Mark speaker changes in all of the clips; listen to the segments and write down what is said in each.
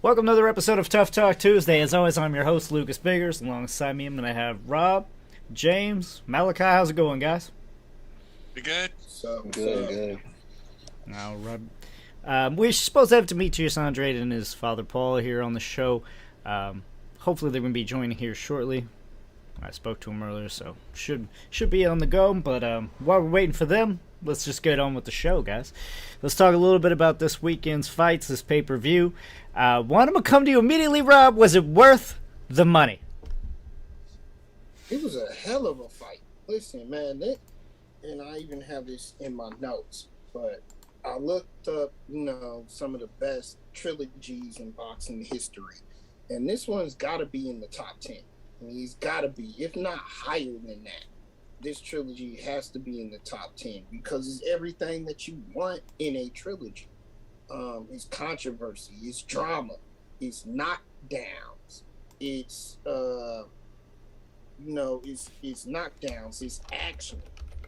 Speaker 1: Welcome to another episode of Tough Talk Tuesday. As always, I'm your host, Lucas Biggers. Alongside me, I'm going to have Rob, James, Malachi. How's it going, guys?
Speaker 2: We good?
Speaker 3: So
Speaker 4: Good.
Speaker 1: Now, Rob. We're supposed to have Demetrius Andrade and his father Paul here on the show. Hopefully, they're going to be joining here shortly. I spoke to him earlier, so should be on the go. But while we're waiting for them, let's just get on with the show, guys. Let's talk a little bit about this weekend's fights, this pay-per-view. One, I'm going to come to you immediately, Rob. Was it worth the money?
Speaker 3: it was a hell of a fight. Listen, man, and I even have this in my notes, but I looked up, some of the best trilogies in boxing history, and this one's got to be in the top 10. I mean, he's got to be, if not higher than that. This trilogy has to be in the top 10 because it's everything that you want in a trilogy. It's controversy, it's drama, it's knockdowns, it's it's knockdowns, it's action,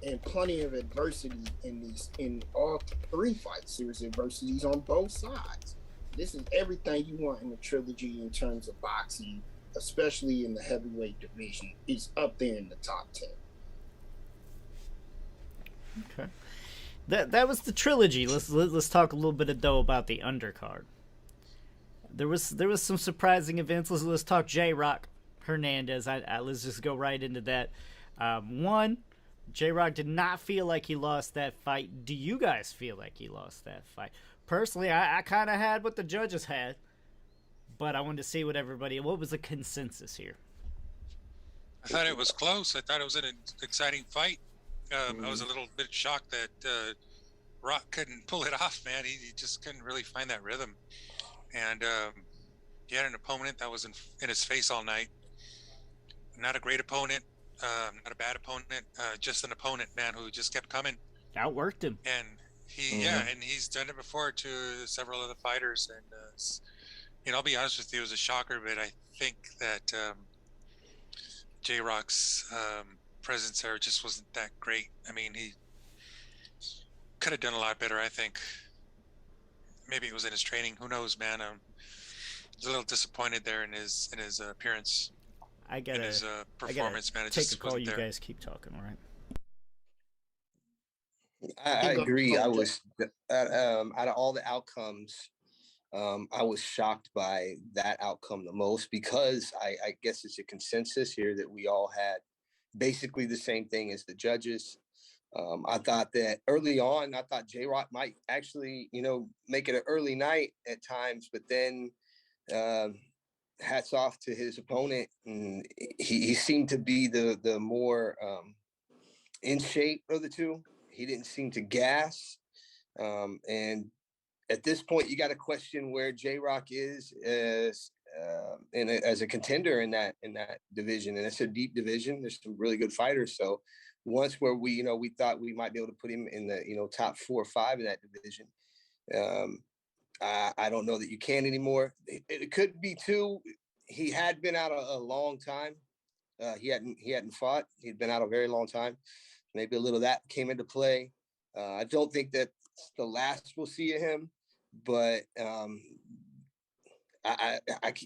Speaker 3: and plenty of adversity in all three fights. There's adversities on both sides. This is everything you want in a trilogy in terms of boxing, especially in the heavyweight division. It's up there in the top 10.
Speaker 1: Okay. That was the trilogy. Let's talk a little bit though about the undercard. There was some surprising events. Let's talk J-Rock Hernandez. Let's just go right into that. One, J-Rock did not feel like he lost that fight. Do you guys feel like he lost that fight? Personally, I kind of had what the judges had, but I wanted to see what was the consensus here.
Speaker 2: I thought it was close. I thought it was an exciting fight. I was a little bit shocked that Rock couldn't pull it off, man. He just couldn't really find that rhythm. And he had an opponent that was in his face all night. Not a great opponent, not a bad opponent, just an opponent, man, who just kept coming.
Speaker 1: Outworked him.
Speaker 2: And and he's done it before to several other fighters. And I'll be honest with you, it was a shocker, but I think that J-Rock's presence there just wasn't that great. I mean, he could have done a lot better, I think. Maybe it was in his training. Who knows, man? I was a little disappointed there in his appearance.
Speaker 1: I gotta
Speaker 2: his performance, man. It
Speaker 1: take
Speaker 2: just
Speaker 1: a call.
Speaker 2: wasn't
Speaker 1: You
Speaker 2: there.
Speaker 1: guys keep talking, all right?
Speaker 4: I agree. I was out of all the outcomes, I was shocked by that outcome the most because I guess it's a consensus here that we all had basically the same thing as the judges. I thought that early on, I thought J-Rock might actually, make it an early night at times, but then hats off to his opponent. And he seemed to be the more in shape of the two. He didn't seem to gas. And at this point, you got to question where J-Rock is as a contender in that division, and it's a deep division. There's some really good fighters. So once where we thought we might be able to put him in the top 4 or 5 in that division, I don't know that you can anymore. It could be too. He had been out a long time. He hadn't fought. He'd been out a very long time. Maybe a little of that came into play. I don't think that's the last we'll see of him, but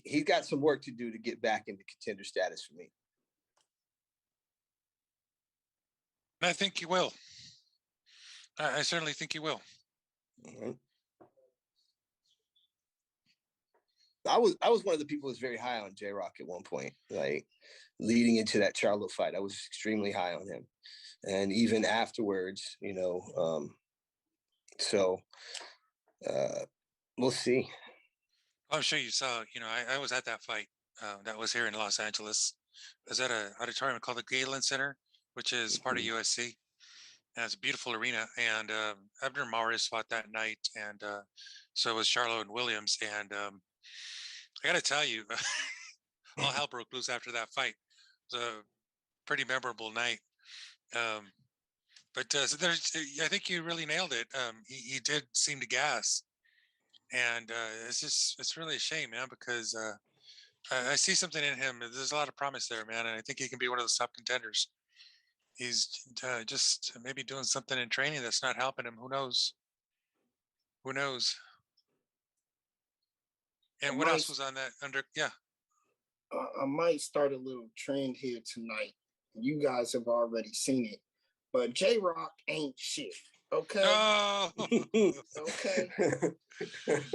Speaker 4: he's got some work to do to get back into contender status for me.
Speaker 2: I think he will. I certainly think he will.
Speaker 4: Mm-hmm. I was one of the people who was very high on J-Rock at one point, like leading into that Charlo fight. I was extremely high on him, and even afterwards, so we'll see.
Speaker 2: I'm sure you saw. I was at that fight. That was here in Los Angeles. I was at an auditorium called the Galen Center, which is part of USC. And it's a beautiful arena. And Abner Maris fought that night, and so was Charlo and Williams. And I got to tell you, all hell broke loose after that fight. It was a pretty memorable night. But so I think you really nailed it. He did seem to gas, and it's really a shame, man, because I see something in him. There's a lot of promise there, man, and I think he can be one of those top contenders. He's just maybe doing something in training that's not helping him. Who knows? And what else was on that under? Yeah.
Speaker 3: I might start a little trend here tonight. You guys have already seen it, but J Rock ain't shit. Okay.
Speaker 2: Oh.
Speaker 3: Okay.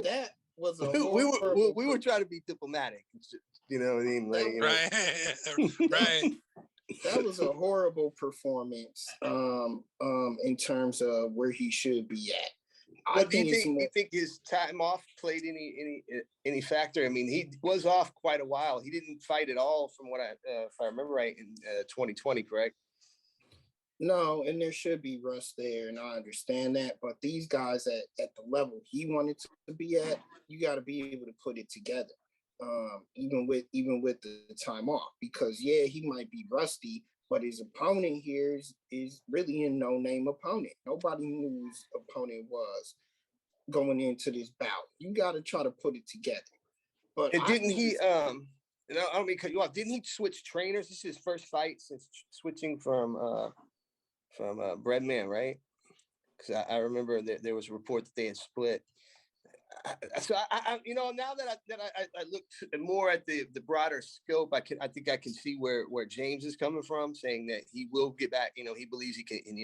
Speaker 3: That was a
Speaker 4: we were trying to be diplomatic. You know what I mean? Like,
Speaker 2: right. Right.
Speaker 3: That was a horrible performance. In terms of where he should be at.
Speaker 4: What do you think his time off played any factor? I mean, he was off quite a while. He didn't fight at all, from what if I remember right, in 2020, correct?
Speaker 3: No, and there should be rust there, and I understand that. But these guys at the level he wanted to be at, you got to be able to put it together, even with the time off. Because yeah, he might be rusty, but his opponent here is really a no-name opponent. Nobody knew who his opponent was going into this bout. You got to try to put it together. But
Speaker 4: didn't he? I don't mean to cut you off. Didn't he switch trainers? This is his first fight since switching from Breadman, right? Because I remember that there was a report that they had split. So I now that I look more at the broader scope, I think I can see where James is coming from, saying that he will get back. He believes he can, and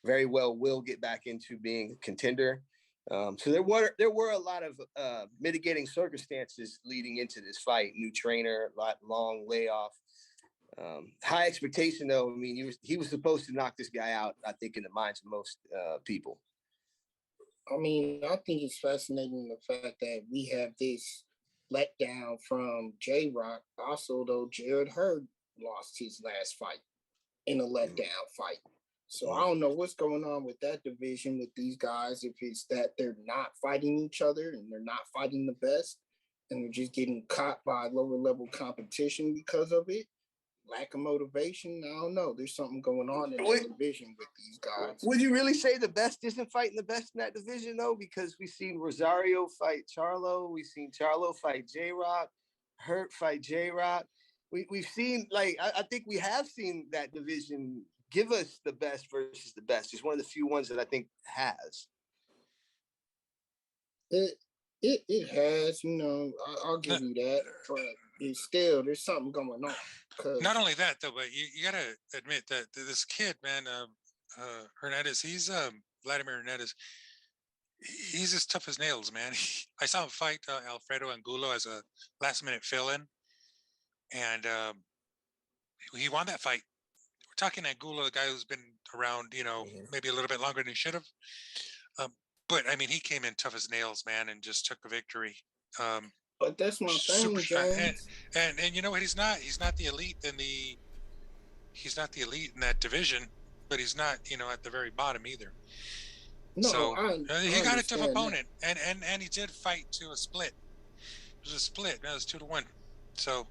Speaker 4: very well will get back into being a contender. So there were a lot of mitigating circumstances leading into this fight. New trainer, long layoff. High expectation, though. I mean, he was supposed to knock this guy out, I think, in the minds of most people.
Speaker 3: I mean, I think it's fascinating the fact that we have this letdown from J Rock. Also, though, Jared Hurd lost his last fight in a letdown fight. So I don't know what's going on with that division with these guys. If it's that they're not fighting each other and they're not fighting the best, and they're just getting caught by lower level competition because of it. Lack of motivation. I don't know. There's something going on in that division with these guys.
Speaker 4: Would you really say the best isn't fighting the best in that division, though? Because we've seen Rosario fight Charlo. We've seen Charlo fight J-Rock. Hurt fight J-Rock. We've seen, I think we have seen that division give us the best versus the best. It's one of the few ones that I think has.
Speaker 3: It has, I'll give you that, but it's still, there's something going on.
Speaker 2: Not only that, though, but you got to admit that this kid, man, Hernandez, he's Vladimir Hernandez. He's as tough as nails, man. I saw him fight Alfredo Angulo as a last-minute fill-in, and he won that fight. We're talking Angulo, the guy who's been around, maybe a little bit longer than he should have. But I mean, he came in tough as nails, man, and just took a victory.
Speaker 3: But that's my thing, James.
Speaker 2: And you know what? He's not the elite he's not the elite in that division, but he's not, at the very bottom either.
Speaker 3: No,
Speaker 2: so he got a tough opponent,
Speaker 3: that.
Speaker 2: and he did fight to a split. It was a split. It was 2-1. So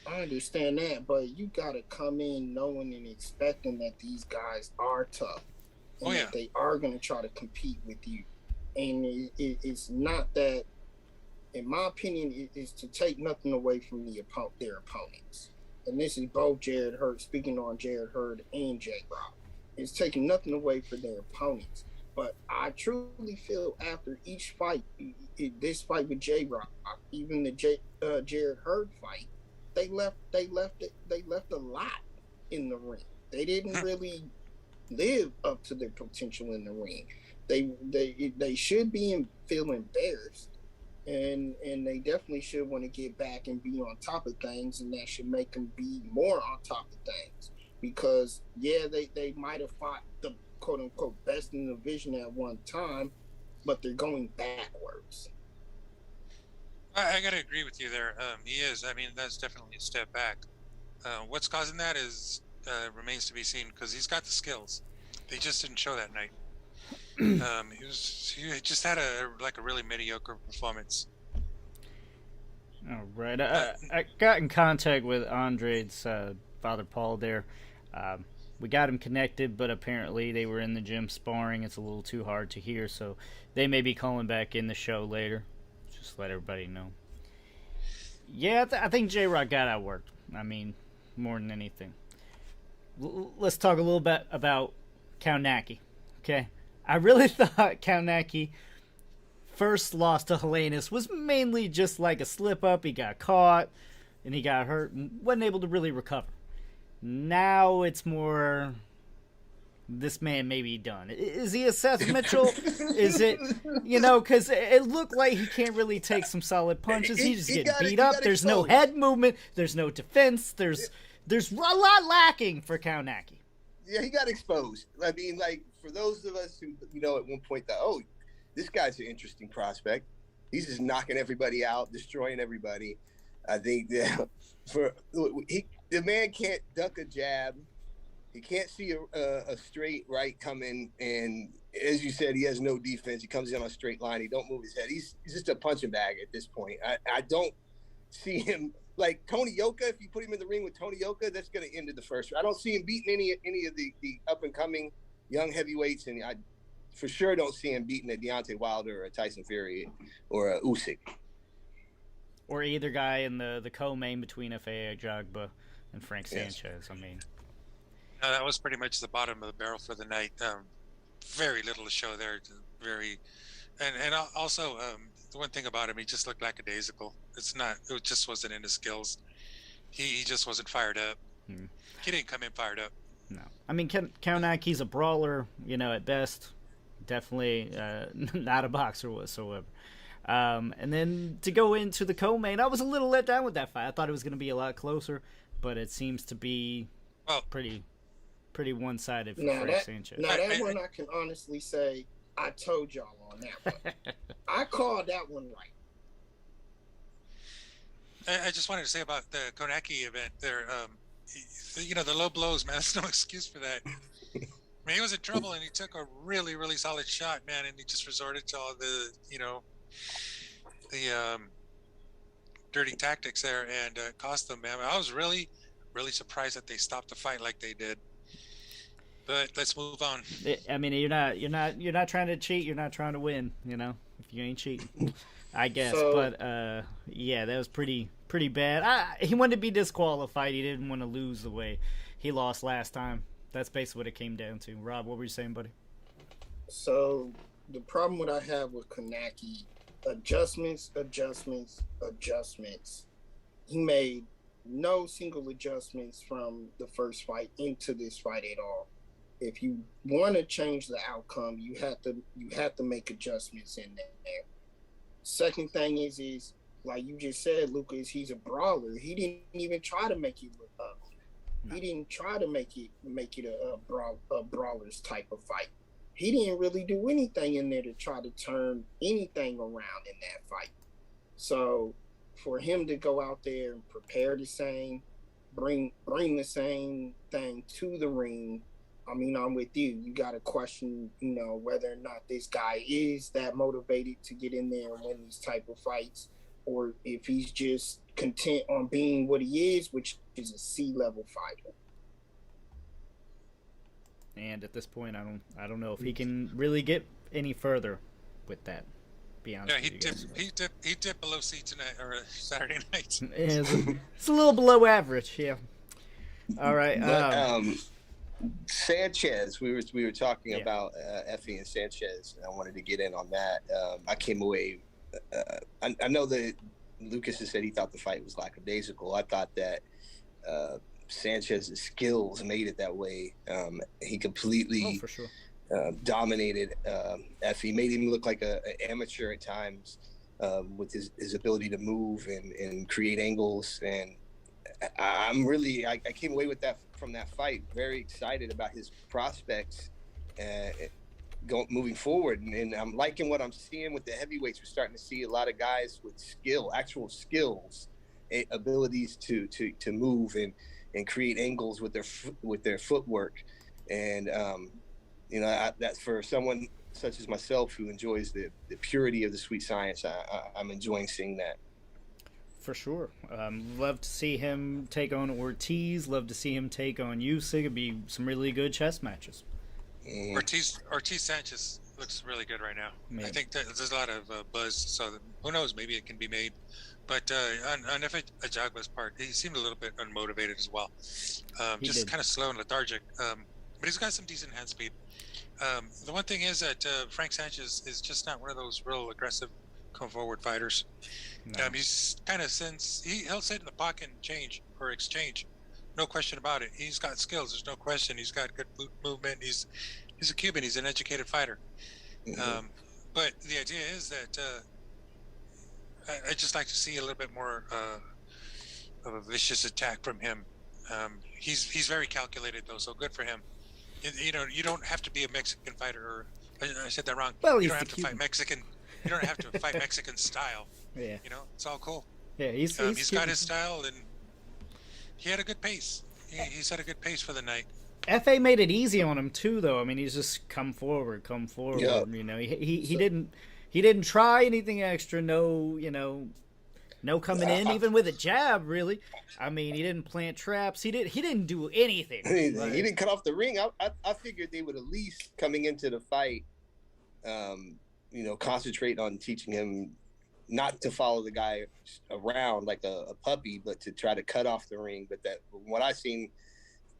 Speaker 3: I understand that, but you got to come in knowing and expecting that these guys are tough. And that they are going to try to compete with you. And it's not that, in my opinion, it is to take nothing away from their opponents. And this is both Jared Hurd, speaking on Jared Hurd and J-Rock. It's taking nothing away from their opponents. But I truly feel after each fight, this fight with J-Rock, even the Jared Hurd fight, they left a lot in the ring. They didn't really live up to their potential in the ring. They should feel embarrassed, and they definitely should want to get back and be on top of things, and that should make them be more on top of things. Because they might have fought the quote unquote best in the division at one time, but they're going backwards.
Speaker 2: I gotta agree with you there. He is. I mean, that's definitely a step back. What's causing that remains to be seen, because he's got the skills. They just didn't show that night. He just had a really mediocre performance.
Speaker 1: All right. I got in contact with Andrade's father, Paul, there. We got him connected, but apparently they were in the gym sparring. It's a little too hard to hear, so they may be calling back in the show later. Just let everybody know. Yeah, I think J-Rock got outworked. I mean, more than anything. Let's talk a little bit about Kaunaki. Okay? I really thought Kaunaki first loss to Helenius was mainly just like a slip up. He got caught and he got hurt and wasn't able to really recover. Now it's more, this man may be done. Is he a Seth Mitchell? Is it, because it looked like he can't really take some solid punches. He just getting beat up. There's no head movement. There's no defense. There's a lot lacking for Kaunaki.
Speaker 4: Yeah, he got exposed. I mean, like, for those of us who, at one point thought, oh, this guy's an interesting prospect. He's just knocking everybody out, destroying everybody. I think that the man can't duck a jab. He can't see a straight right coming. And as you said, he has no defense. He comes in on a straight line. He don't move his head. He's just a punching bag at this point. I don't see him like Tony Yoka. If you put him in the ring with Tony Yoka, that's going to end in the first round. I don't see him beating any of the up and coming young heavyweights, and I for sure don't see him beating a Deontay Wilder or a Tyson Fury or a Usyk.
Speaker 1: Or either guy in the co-main between F.A. Ajagba and Frank Sanchez. I mean,
Speaker 2: no, that was pretty much the bottom of the barrel for the night. Very little to show there. And also the one thing about him, he just looked lackadaisical. It just wasn't in his skills. He just wasn't fired up. He didn't come in fired up.
Speaker 1: No, I mean, Kaunaki's a brawler, at best. Definitely not a boxer whatsoever. And then to go into the co-main, I was a little let down with that fight. I thought it was going to be a lot closer, but it seems to be pretty one-sided for Frank Sanchez.
Speaker 3: Now, that one I can honestly say I told y'all on that one. I called that one right.
Speaker 2: I just wanted to say about the Kaunaki event there. The low blows, man, there's no excuse for that. I mean, he was in trouble, and he took a really, really solid shot, man, and he just resorted to all the, dirty tactics there, and cost them, man. I was really, really surprised that they stopped the fight like they did. But let's move on.
Speaker 1: I mean, you're not trying to cheat. You're not trying to win. If you ain't cheating, I guess. But yeah, that was pretty bad. He wanted to be disqualified. He didn't want to lose the way he lost last time. That's basically what it came down to. Rob, what were you saying, buddy?
Speaker 3: So the problem what I have with Kaunaki, adjustments. He made no single adjustments from the first fight into this fight at all. If you want to change the outcome, you have to make adjustments in there. Second thing is like you just said, Lucas, he's a brawler. He didn't even try to make it look ugly. No. He didn't try to make it a brawler's type of fight. He didn't really do anything in there to try to turn anything around in that fight. So for him to go out there and prepare the same, bring the same thing to the ring, I mean, I'm with you. You got to question, whether or not this guy is that motivated to get in there and win these type of fights, or if he's just content on being what he is, which is a C-level fighter.
Speaker 1: And at this point, I don't know if he can really get any further with that. Be honest.
Speaker 2: Yeah, he dipped below C tonight or Saturday night.
Speaker 1: It's a little below average. Yeah. All right.
Speaker 4: Sanchez, we were talking about Effie and Sanchez, and I wanted to get in on that. I came away. I know that Lucas has said he thought the fight was lackadaisical. I thought that Sanchez's skills made it that way. He completely
Speaker 1: for sure.
Speaker 4: Dominated Effie, made him look like an amateur at times with his ability to move and create angles. And I came away with that from that fight very excited about his prospects moving forward, and I'm liking what I'm seeing with the heavyweights. We're starting to see a lot of guys with actual skills, abilities to move and create angles with their footwork, and that's for someone such as myself who enjoys the purity of the sweet science. I'm enjoying seeing that.
Speaker 1: For sure. Love to see him take on Ortiz. Love to see him take on Usyk. It'd be some really good chess matches.
Speaker 2: Ortiz Sanchez looks really good right now. Maybe. I think there's a lot of buzz, so who knows? Maybe it can be made. But on Ajagba's part, he seemed a little bit unmotivated as well. Just kind of slow and lethargic. but he's got some decent hand speed. The one thing is that Frank Sanchez is just not one of those real aggressive, come forward fighters.
Speaker 1: No.
Speaker 2: He's kind of he'll sit in the pocket and change or exchange, no question about it. He's got skills. There's no question. He's got good movement. He's a Cuban. He's an educated fighter. But the idea is that I just like to see a little bit more of a vicious attack from him. He's very calculated though, so good for him. You don't have to be a Mexican fighter, or I said that wrong.
Speaker 1: Well,
Speaker 2: you don't have to fight Mexican. You don't have to fight Mexican style.
Speaker 1: Yeah.
Speaker 2: It's all cool.
Speaker 1: Yeah, he's
Speaker 2: got his style, and he had a good pace. He's had a good pace for the night.
Speaker 1: FA made it easy on him too, though. I mean, he's just come forward.
Speaker 4: Yeah.
Speaker 1: He didn't try anything extra. No coming in, even with a jab. Really, I mean, he didn't plant traps. He didn't do anything.
Speaker 4: He didn't cut off the ring. I figured they would at least coming into the fight, concentrate on teaching him not to follow the guy around like a puppy, but to try to cut off the ring. But that, from what I seen,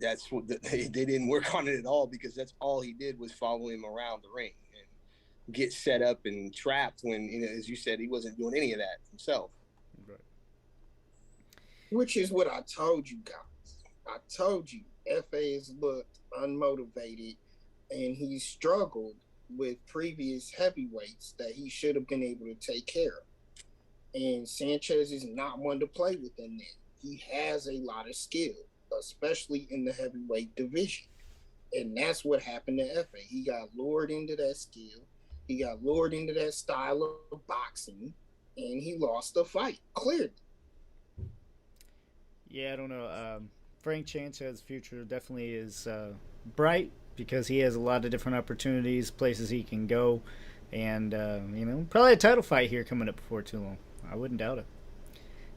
Speaker 4: that's what they didn't work on it at all, because that's all he did was follow him around the ring and get set up and trapped when, as you said, he wasn't doing any of that himself.
Speaker 1: Right.
Speaker 3: Which is what I told you guys. I told you FA's looked unmotivated, and he struggled with previous heavyweights that he should have been able to take care of. And Sanchez is not one to play within that. He has a lot of skill, especially in the heavyweight division. And that's what happened to FA. He got lured into that skill. He got lured into that style of boxing, and he lost the fight, clearly.
Speaker 1: Yeah, I don't know. Frank Sanchez's future definitely is bright, because he has a lot of different opportunities, places he can go, and probably a title fight here coming up before too long. I wouldn't doubt it.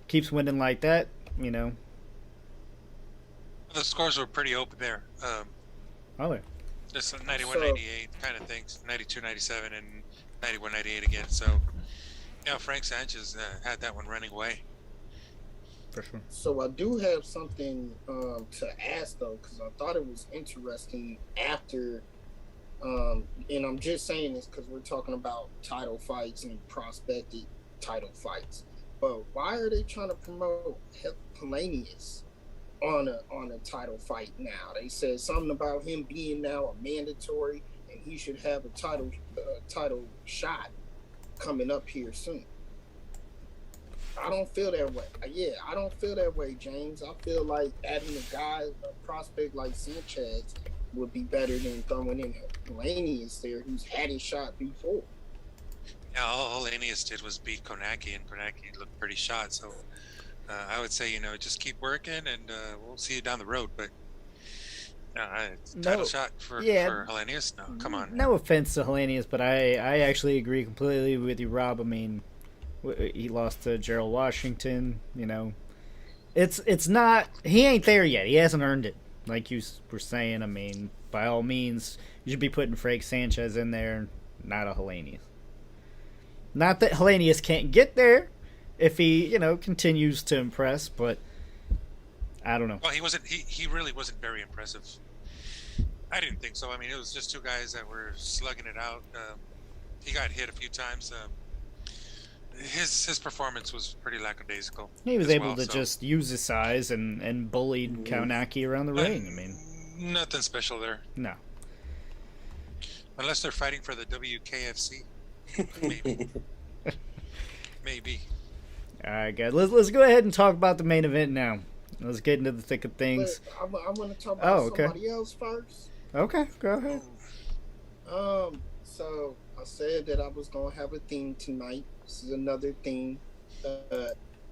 Speaker 1: Keeps winning like that,
Speaker 2: The scores were pretty open there.
Speaker 1: Oh, yeah.
Speaker 2: Just 91-98 kind of things, 92-97 and 91-98 again. So, Frank Sanchez had that one running away.
Speaker 1: For sure.
Speaker 3: So I do have something to ask, though, because I thought it was interesting after, and I'm just saying this because we're talking about title fights and prospected title fights. But why are they trying to promote Helenius on a title fight now? They said something about him being now a mandatory, and he should have a title shot coming up here soon. I don't feel that way. Yeah, I don't feel that way, James. I feel like adding a prospect like Sanchez would be better than throwing in Helenius there, who's had his shot before.
Speaker 2: Yeah, all Helenius did was beat Konaki, and Konaki looked pretty shot. So I would say, just keep working, and we'll see you down the road. But title shot for Helenius? No, come on.
Speaker 1: No offense to Helenius, but I actually agree completely with you, Rob. I mean, he lost to Gerald Washington. It's not. He ain't there yet. He hasn't earned it, like you were saying. I mean, by all means, you should be putting Frank Sanchez in there, not a Helenius. Not that Helenius can't get there if he, continues to impress, but I don't know.
Speaker 2: Well, he wasn't. He really wasn't very impressive. I didn't think so. I mean, it was just two guys that were slugging it out. He got hit a few times. His performance was pretty lackadaisical.
Speaker 1: He was able to just use his size and bullied Kaunaki around the ring. I mean,
Speaker 2: nothing special there.
Speaker 1: No.
Speaker 2: Unless they're fighting for the WKFC. Maybe. Maybe.
Speaker 1: All right, guys. Let's go ahead and talk about the main event now. Let's get into the thick of things.
Speaker 3: I want to talk about somebody else first.
Speaker 1: Okay, go ahead.
Speaker 3: So I said that I was gonna have a theme tonight. This is another theme.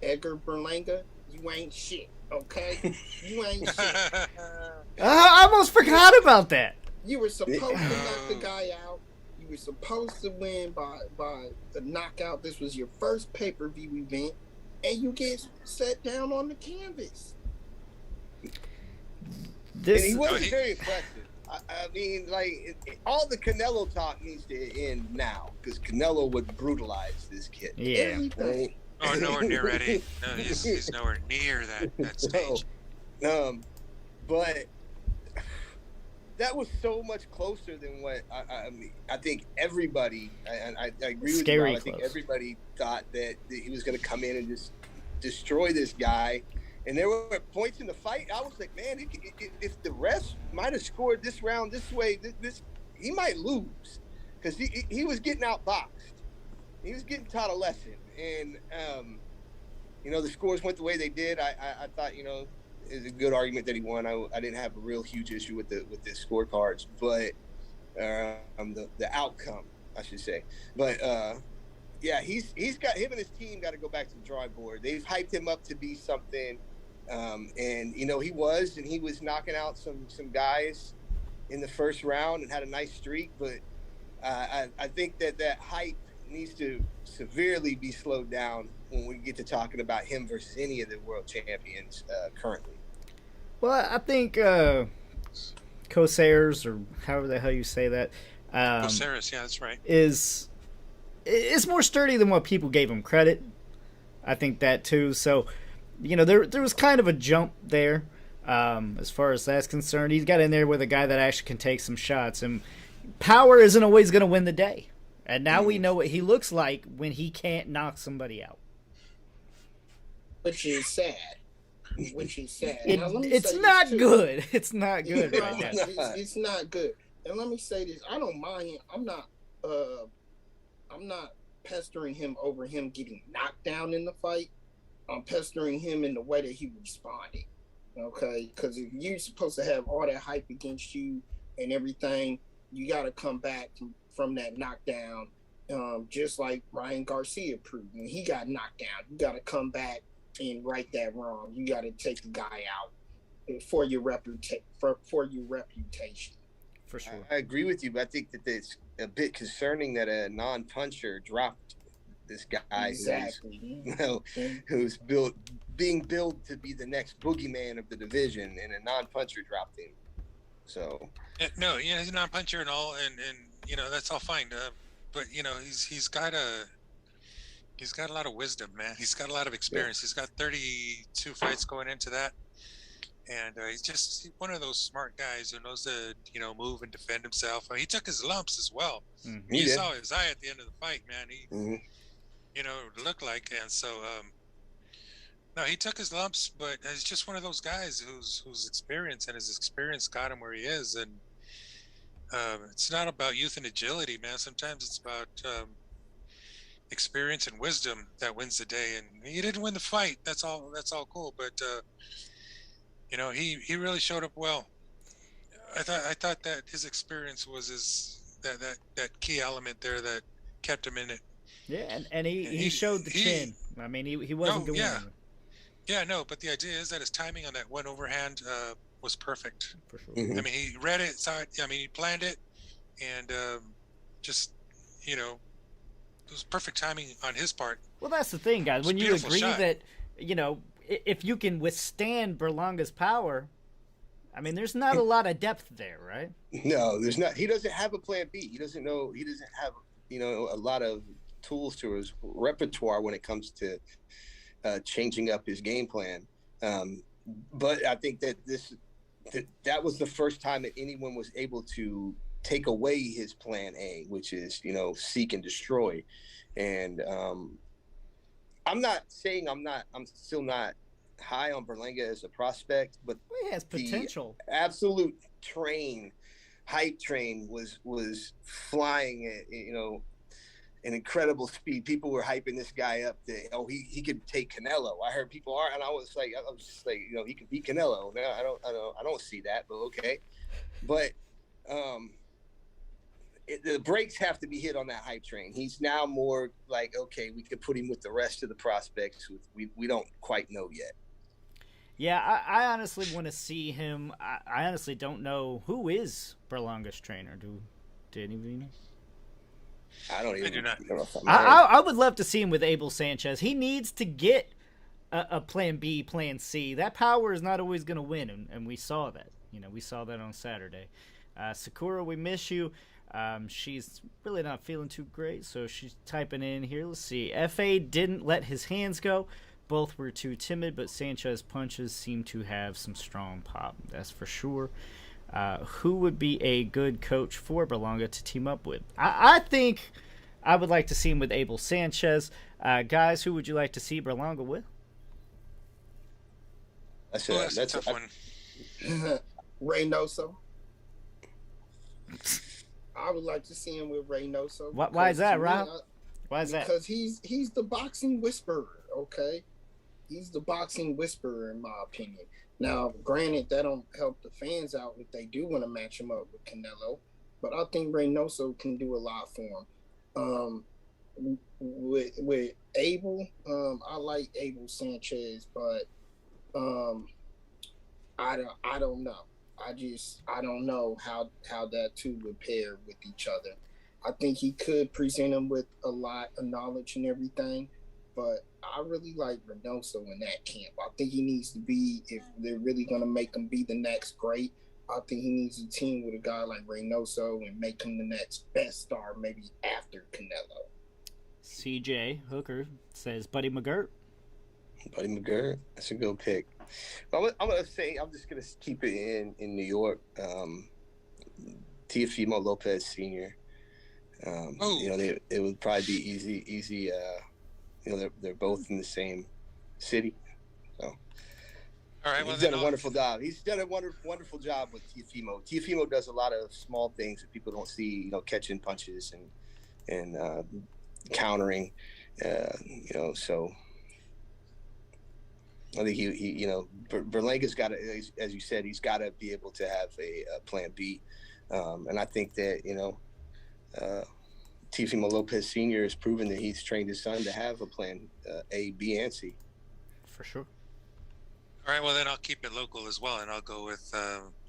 Speaker 3: Edgar Berlanga, you ain't shit, okay? You ain't shit.
Speaker 1: I almost forgot about that.
Speaker 3: You were supposed to knock the guy out. You were supposed to win by the knockout. This was your first pay-per-view event, and you get set down on the canvas.
Speaker 4: And he wasn't very impressive. I mean, all the Canelo talk needs to end now, because Canelo would brutalize this kid.
Speaker 1: Yeah.
Speaker 3: Everything.
Speaker 2: Oh, nowhere near ready. No, he's nowhere near that stage.
Speaker 4: But that was so much closer than what I mean. I think everybody, I agree with
Speaker 1: Scary
Speaker 4: you, Bob. I think
Speaker 1: close.
Speaker 4: everybody thought that he was going to come in and just destroy this guy. And there were points in the fight, I was like, man, if the refs might have scored this round this way, this he might lose, because he was getting outboxed. He was getting taught a lesson. And, you know, the scores went the way they did. I thought, you know, it's a good argument that he won. I didn't have a real huge issue with the scorecards, but the outcome, I should say. But yeah, he's got, him and his team got to go back to the drawing board. They've hyped him up to be something, and you know he was knocking out some guys in the first round and had a nice streak. But I think that hype needs to severely be slowed down when we get to talking about him versus any of the world champions currently.
Speaker 1: Well, I think Cosares, or however the hell you say that,
Speaker 2: Cosares, yeah, that's right.
Speaker 1: is more sturdy than what people gave him credit. I think that too. So, you know, there was kind of a jump there as far as that's concerned. He's got in there with a guy that actually can take some shots, and power isn't always going to win the day. And now we know what he looks like when he can't knock somebody out.
Speaker 3: Which is sad.
Speaker 1: It's not good. It's not good right now.
Speaker 3: It's not good. And let me say this: I don't mind him. I'm not pestering him over him getting knocked down in the fight. I'm pestering him in the way that he responded. Okay, because if you're supposed to have all that hype against you and everything, you got to come back from that knockdown. Just like Ryan Garcia proved when he got knocked down, you got to come back and right that wrong. You got to take the guy out for your reputation.
Speaker 1: For sure.
Speaker 4: I agree with you, but I think that it's a bit concerning that a non-puncher dropped this guy who's being billed to be the next boogeyman of the division, and a non-puncher dropped him. So
Speaker 2: no, yeah, he's a non-puncher and all, and you know that's all fine. But you know he's got a lot of wisdom, man. He's got a lot of experience. He's got 32 fights going into that, and he's just one of those smart guys who knows to move and defend himself. I mean, he took his lumps as well. Mm-hmm. You saw his eye at the end of the fight, man. He looked like, and so no, he took his lumps, but he's just one of those guys whose experience got him where he is, and it's not about youth and agility, man. Sometimes it's about experience and wisdom that wins the day. And he didn't win the fight. That's all cool. But he really showed up well. I thought that his experience was that key element there that kept him in it.
Speaker 1: Yeah, and he showed the chin. I mean, he wasn't going.
Speaker 2: Yeah, no, but the idea is that his timing on that one overhand was perfect.
Speaker 1: For sure.
Speaker 4: Mm-hmm.
Speaker 2: I mean, he read it, saw it. I mean, he planned it, and it was perfect timing on his part.
Speaker 1: Well, that's the thing, guys. When you agree that, if you can withstand Berlanga's power, I mean, there's not a lot of depth there, right?
Speaker 4: No, there's not. He doesn't have a plan B. He doesn't know. He doesn't have, a lot of tools to his repertoire when it comes to changing up his game plan. But I think that that was the first time that anyone was able to take away his plan A, which is, seek and destroy. And I'm not saying I'm still not high on Berlanga as a prospect, but
Speaker 1: he has potential.
Speaker 4: The absolute hype train was flying at, an incredible speed. People were hyping this guy up that, he could take Canelo. I heard people and I was just like, he could beat Canelo. No, I don't see that, but okay. But the brakes have to be hit on that hype train. He's now more like, okay, we could put him with the rest of the prospects who we don't quite know yet.
Speaker 1: Yeah, I honestly want to see him. I honestly don't know who is Berlanga's trainer. Did anybody know?
Speaker 4: I don't even know.
Speaker 1: I would love to see him with Abel Sanchez. He needs to get a plan B, plan C. That power is not always going to win, and we saw that. We saw that on Saturday. Sakura, we miss you. She's really not feeling too great, so she's typing in here. Let's see. FA didn't let his hands go. Both were too timid, but Sanchez's punches seem to have some strong pop. That's for sure. who would be a good coach for Berlanga to team up with? I think I would like to see him with Abel Sanchez. Guys, who would you like to see Berlanga with?
Speaker 2: That's a tough one.
Speaker 3: Reynoso. I would like to see him with Reynoso.
Speaker 1: Why is that, Rob? Why is that?
Speaker 3: Because he's the boxing whisperer, okay? He's the boxing whisperer, in my opinion. Now, granted, that don't help the fans out if they do want to match him up with Canelo, but I think Reynoso can do a lot for him. With Abel, I like Abel Sanchez, but I don't know. I don't know how that two would pair with each other. I think he could present him with a lot of knowledge and everything, but I really like Reynoso in that camp. I think he needs to be, if they're really going to make him be the next great, I think he needs a team with a guy like Reynoso and make him the next best star, maybe after Canelo.
Speaker 1: CJ Hooker says Buddy McGirt.
Speaker 4: Buddy McGirt, that's a good pick. But I'm gonna say, I'm just gonna keep it in New York. Teofimo Lopez Sr. You know, it would probably be easy. You know, they're both in the same city. So,
Speaker 2: all right, well,
Speaker 4: he's done a wonderful job. He's done a wonderful job with Teofimo. Teofimo does a lot of small things that people don't see. You know, catching punches and countering. You know, so. I think he you know, Berlanga's got to, as you said, he's got to be able to have a plan B, and I think that, you know, Teofimo Lopez Sr. has proven that he's trained his son to have a plan A, B, and C.
Speaker 1: For sure.
Speaker 2: All right, well then I'll keep it local as well, and I'll go with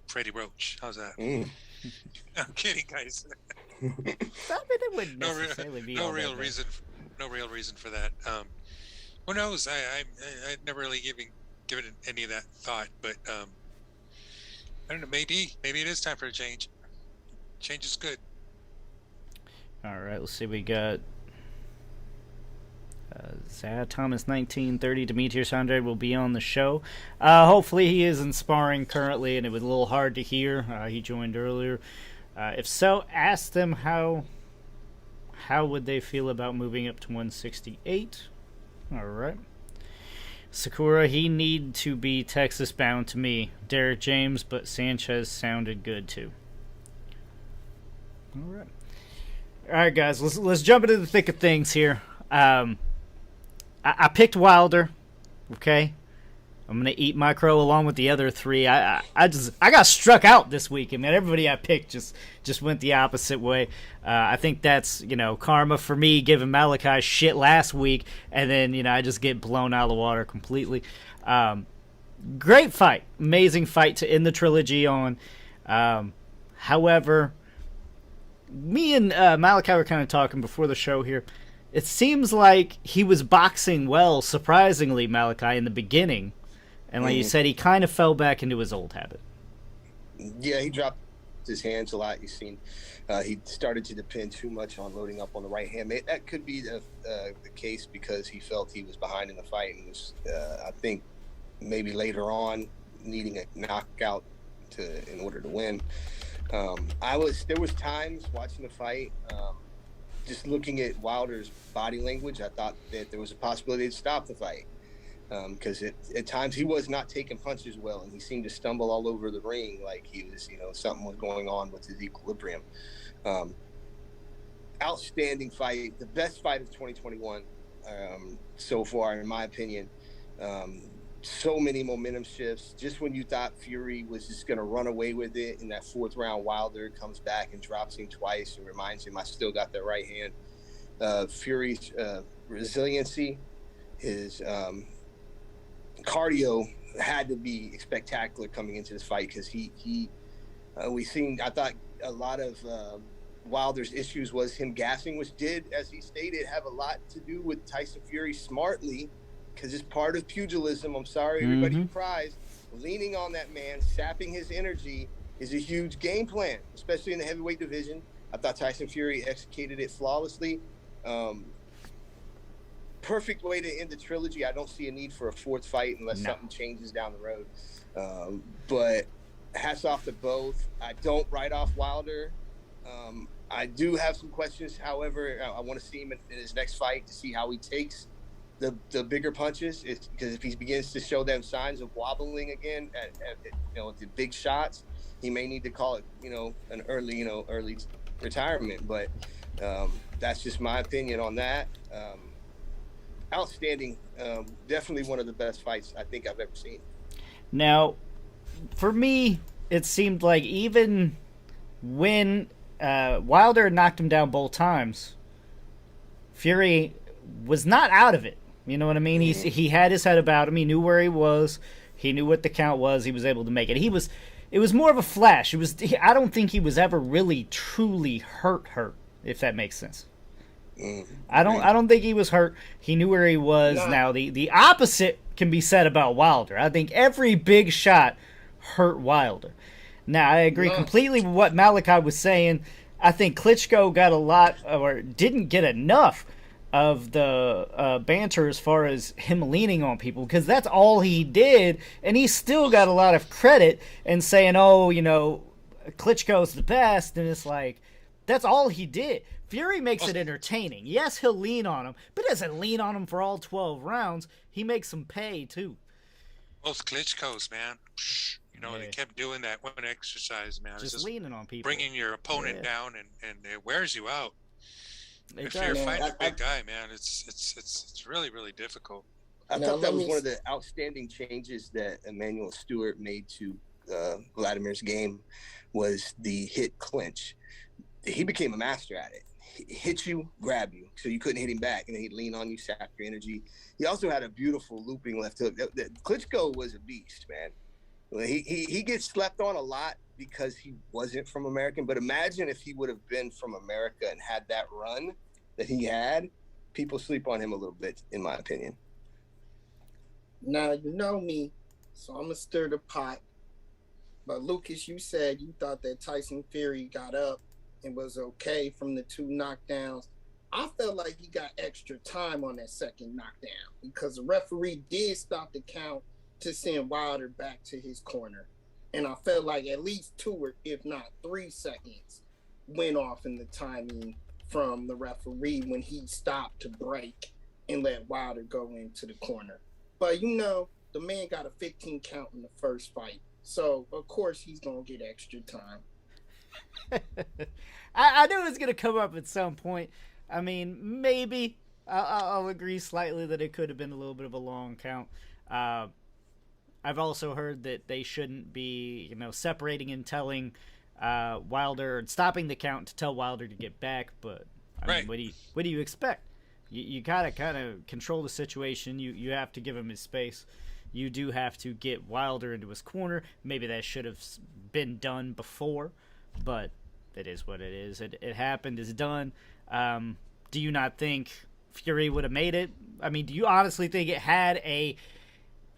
Speaker 2: Freddie Roach. How's that? I'm kidding, guys.
Speaker 1: I mean, it wouldn't necessarily be
Speaker 2: no real reason for that. Who knows? I've never really given it any of that thought, but I don't know. Maybe it is time for a change. Change is good.
Speaker 1: All right, let's see. We got Zad Thomas 1930. Demetrius Andrade will be on the show. Hopefully, he is in sparring currently, and it was a little hard to hear. He joined earlier. If so, ask them how would they feel about moving up to 168. All right. Sakura, he need to be Texas bound to me. Derek James, but Sanchez sounded good too. All right. All right, guys. Let's jump into the thick of things here. I picked Wilder. Okay. I'm gonna eat my crow along with the other three. I got struck out this week. I mean, everybody I picked just went the opposite way. I think that's, you know, karma for me giving Malachi shit last week, and then, you know, I just get blown out of the water completely. Great fight, amazing fight to end the trilogy on. However, me and Malachi were kind of talking before the show here. It seems like he was boxing well, surprisingly, Malachi, in the beginning. And like you said, he kind of fell back into his old habit.
Speaker 4: Yeah, he dropped his hands a lot. You've seen he started to depend too much on loading up on the right hand. That could be the case because he felt he was behind in the fight and was, I think, maybe later on needing a knockout in order to win. There was times watching the fight, just looking at Wilder's body language, I thought that there was a possibility to stop the fight. Because at times he was not taking punches well, and he seemed to stumble all over the ring like he was, you know, something was going on with his equilibrium. Outstanding fight, the best fight of 2021 so far, in my opinion. So many momentum shifts. Just when you thought Fury was just going to run away with it, in that fourth round, Wilder comes back and drops him twice and reminds him, I still got that right hand. Fury's resiliency, his cardio had to be spectacular coming into this fight because I thought a lot of Wilder's issues was him gassing, which did, as he stated, have a lot to do with Tyson Fury smartly, because it's part of pugilism. I'm sorry, everybody who cries. Leaning on that man, sapping his energy is a huge game plan, especially in the heavyweight division. I thought Tyson Fury executed it flawlessly. Perfect way to end the trilogy. I don't see a need for a fourth fight unless something changes down the road. But hats off to both. I don't write off Wilder. I do have some questions. However, I want to see him in his next fight to see how he takes the bigger punches. Because if he begins to show them signs of wobbling again at the big shots, he may need to call it an early retirement. But that's just my opinion on that. Outstanding. Definitely one of the best fights I think I've ever seen.
Speaker 1: Now, for me, it seemed like even when Wilder knocked him down both times, Fury was not out of it. You know what I mean? He had his head about him. He knew where he was. He knew what the count was. He was able to make it. It was more of a flash. I don't think he was ever really truly hurt, if that makes sense. I don't think he was hurt. He knew where he was. No. Now the opposite can be said about Wilder. I think every big shot hurt Wilder. Now I agree completely with what Malachi was saying. I think Klitschko got a lot, or didn't get enough of the banter as far as him leaning on people, because that's all he did, and he still got a lot of credit and saying, Klitschko's the best, and it's like, that's all he did. Fury makes it entertaining. Yes, he'll lean on him, but doesn't lean on him for all 12 rounds. He makes him pay, too.
Speaker 2: Both Klitschko's, man. They kept doing that one exercise, man.
Speaker 1: Just leaning on people.
Speaker 2: Bringing your opponent down, and it wears you out. If you're fighting a big guy, man, it's really, really difficult.
Speaker 4: I thought that was one of the outstanding changes that Emmanuel Stewart made to Vladimir's game, was the hit clinch. He became a master at it. He hit you, grab you, so you couldn't hit him back, and then he'd lean on you, sap your energy. He also had a beautiful looping left hook. Klitschko was a beast, man. He gets slept on a lot because he wasn't from America, but imagine if he would have been from America and had that run that he had. People sleep on him a little bit, in my opinion.
Speaker 3: Now, you know me, so I'm going to stir the pot. But Lucas, you said you thought that Tyson Fury got up and was okay from the 2 knockdowns. I felt like he got extra time on that second knockdown because the referee did stop the count to send Wilder back to his corner. And I felt like at least 2 or if not 3 seconds went off in the timing from the referee when he stopped to break and let Wilder go into the corner. But the man got a 15 count in the first fight. So, of course, he's going to get extra time.
Speaker 1: I knew it was going to come up at some point. I mean, maybe I'll agree slightly that it could have been a little bit of a long count. I've also heard that they shouldn't be, separating and telling Wilder, and stopping the count to tell Wilder to get back. But I mean, what do you expect? You gotta kind of control the situation. You have to give him his space. You do have to get Wilder into his corner. Maybe that should have been done before, but it is what it is. It happened. It's done. Do you not think Fury would have made it? I mean, do you honestly think it had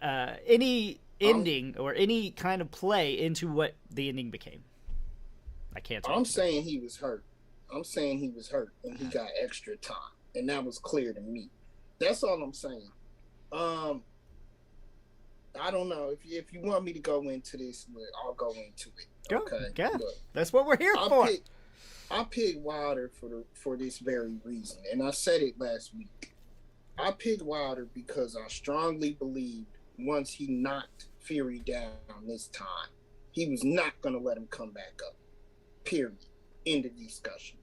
Speaker 1: any ending or any kind of play into what the ending became? I can't talk.
Speaker 3: I'm saying he was hurt. I'm saying he was hurt and he got extra time, and that was clear to me. That's all I'm saying. I don't know if you want me to go into this, I'll go into it.
Speaker 1: Go,
Speaker 3: okay,
Speaker 1: yeah. That's what we're here for.
Speaker 3: I picked Wilder for this very reason, and I said it last week. I picked Wilder because I strongly believed once he knocked Fury down this time, he was not going to let him come back up. Period. End of discussion.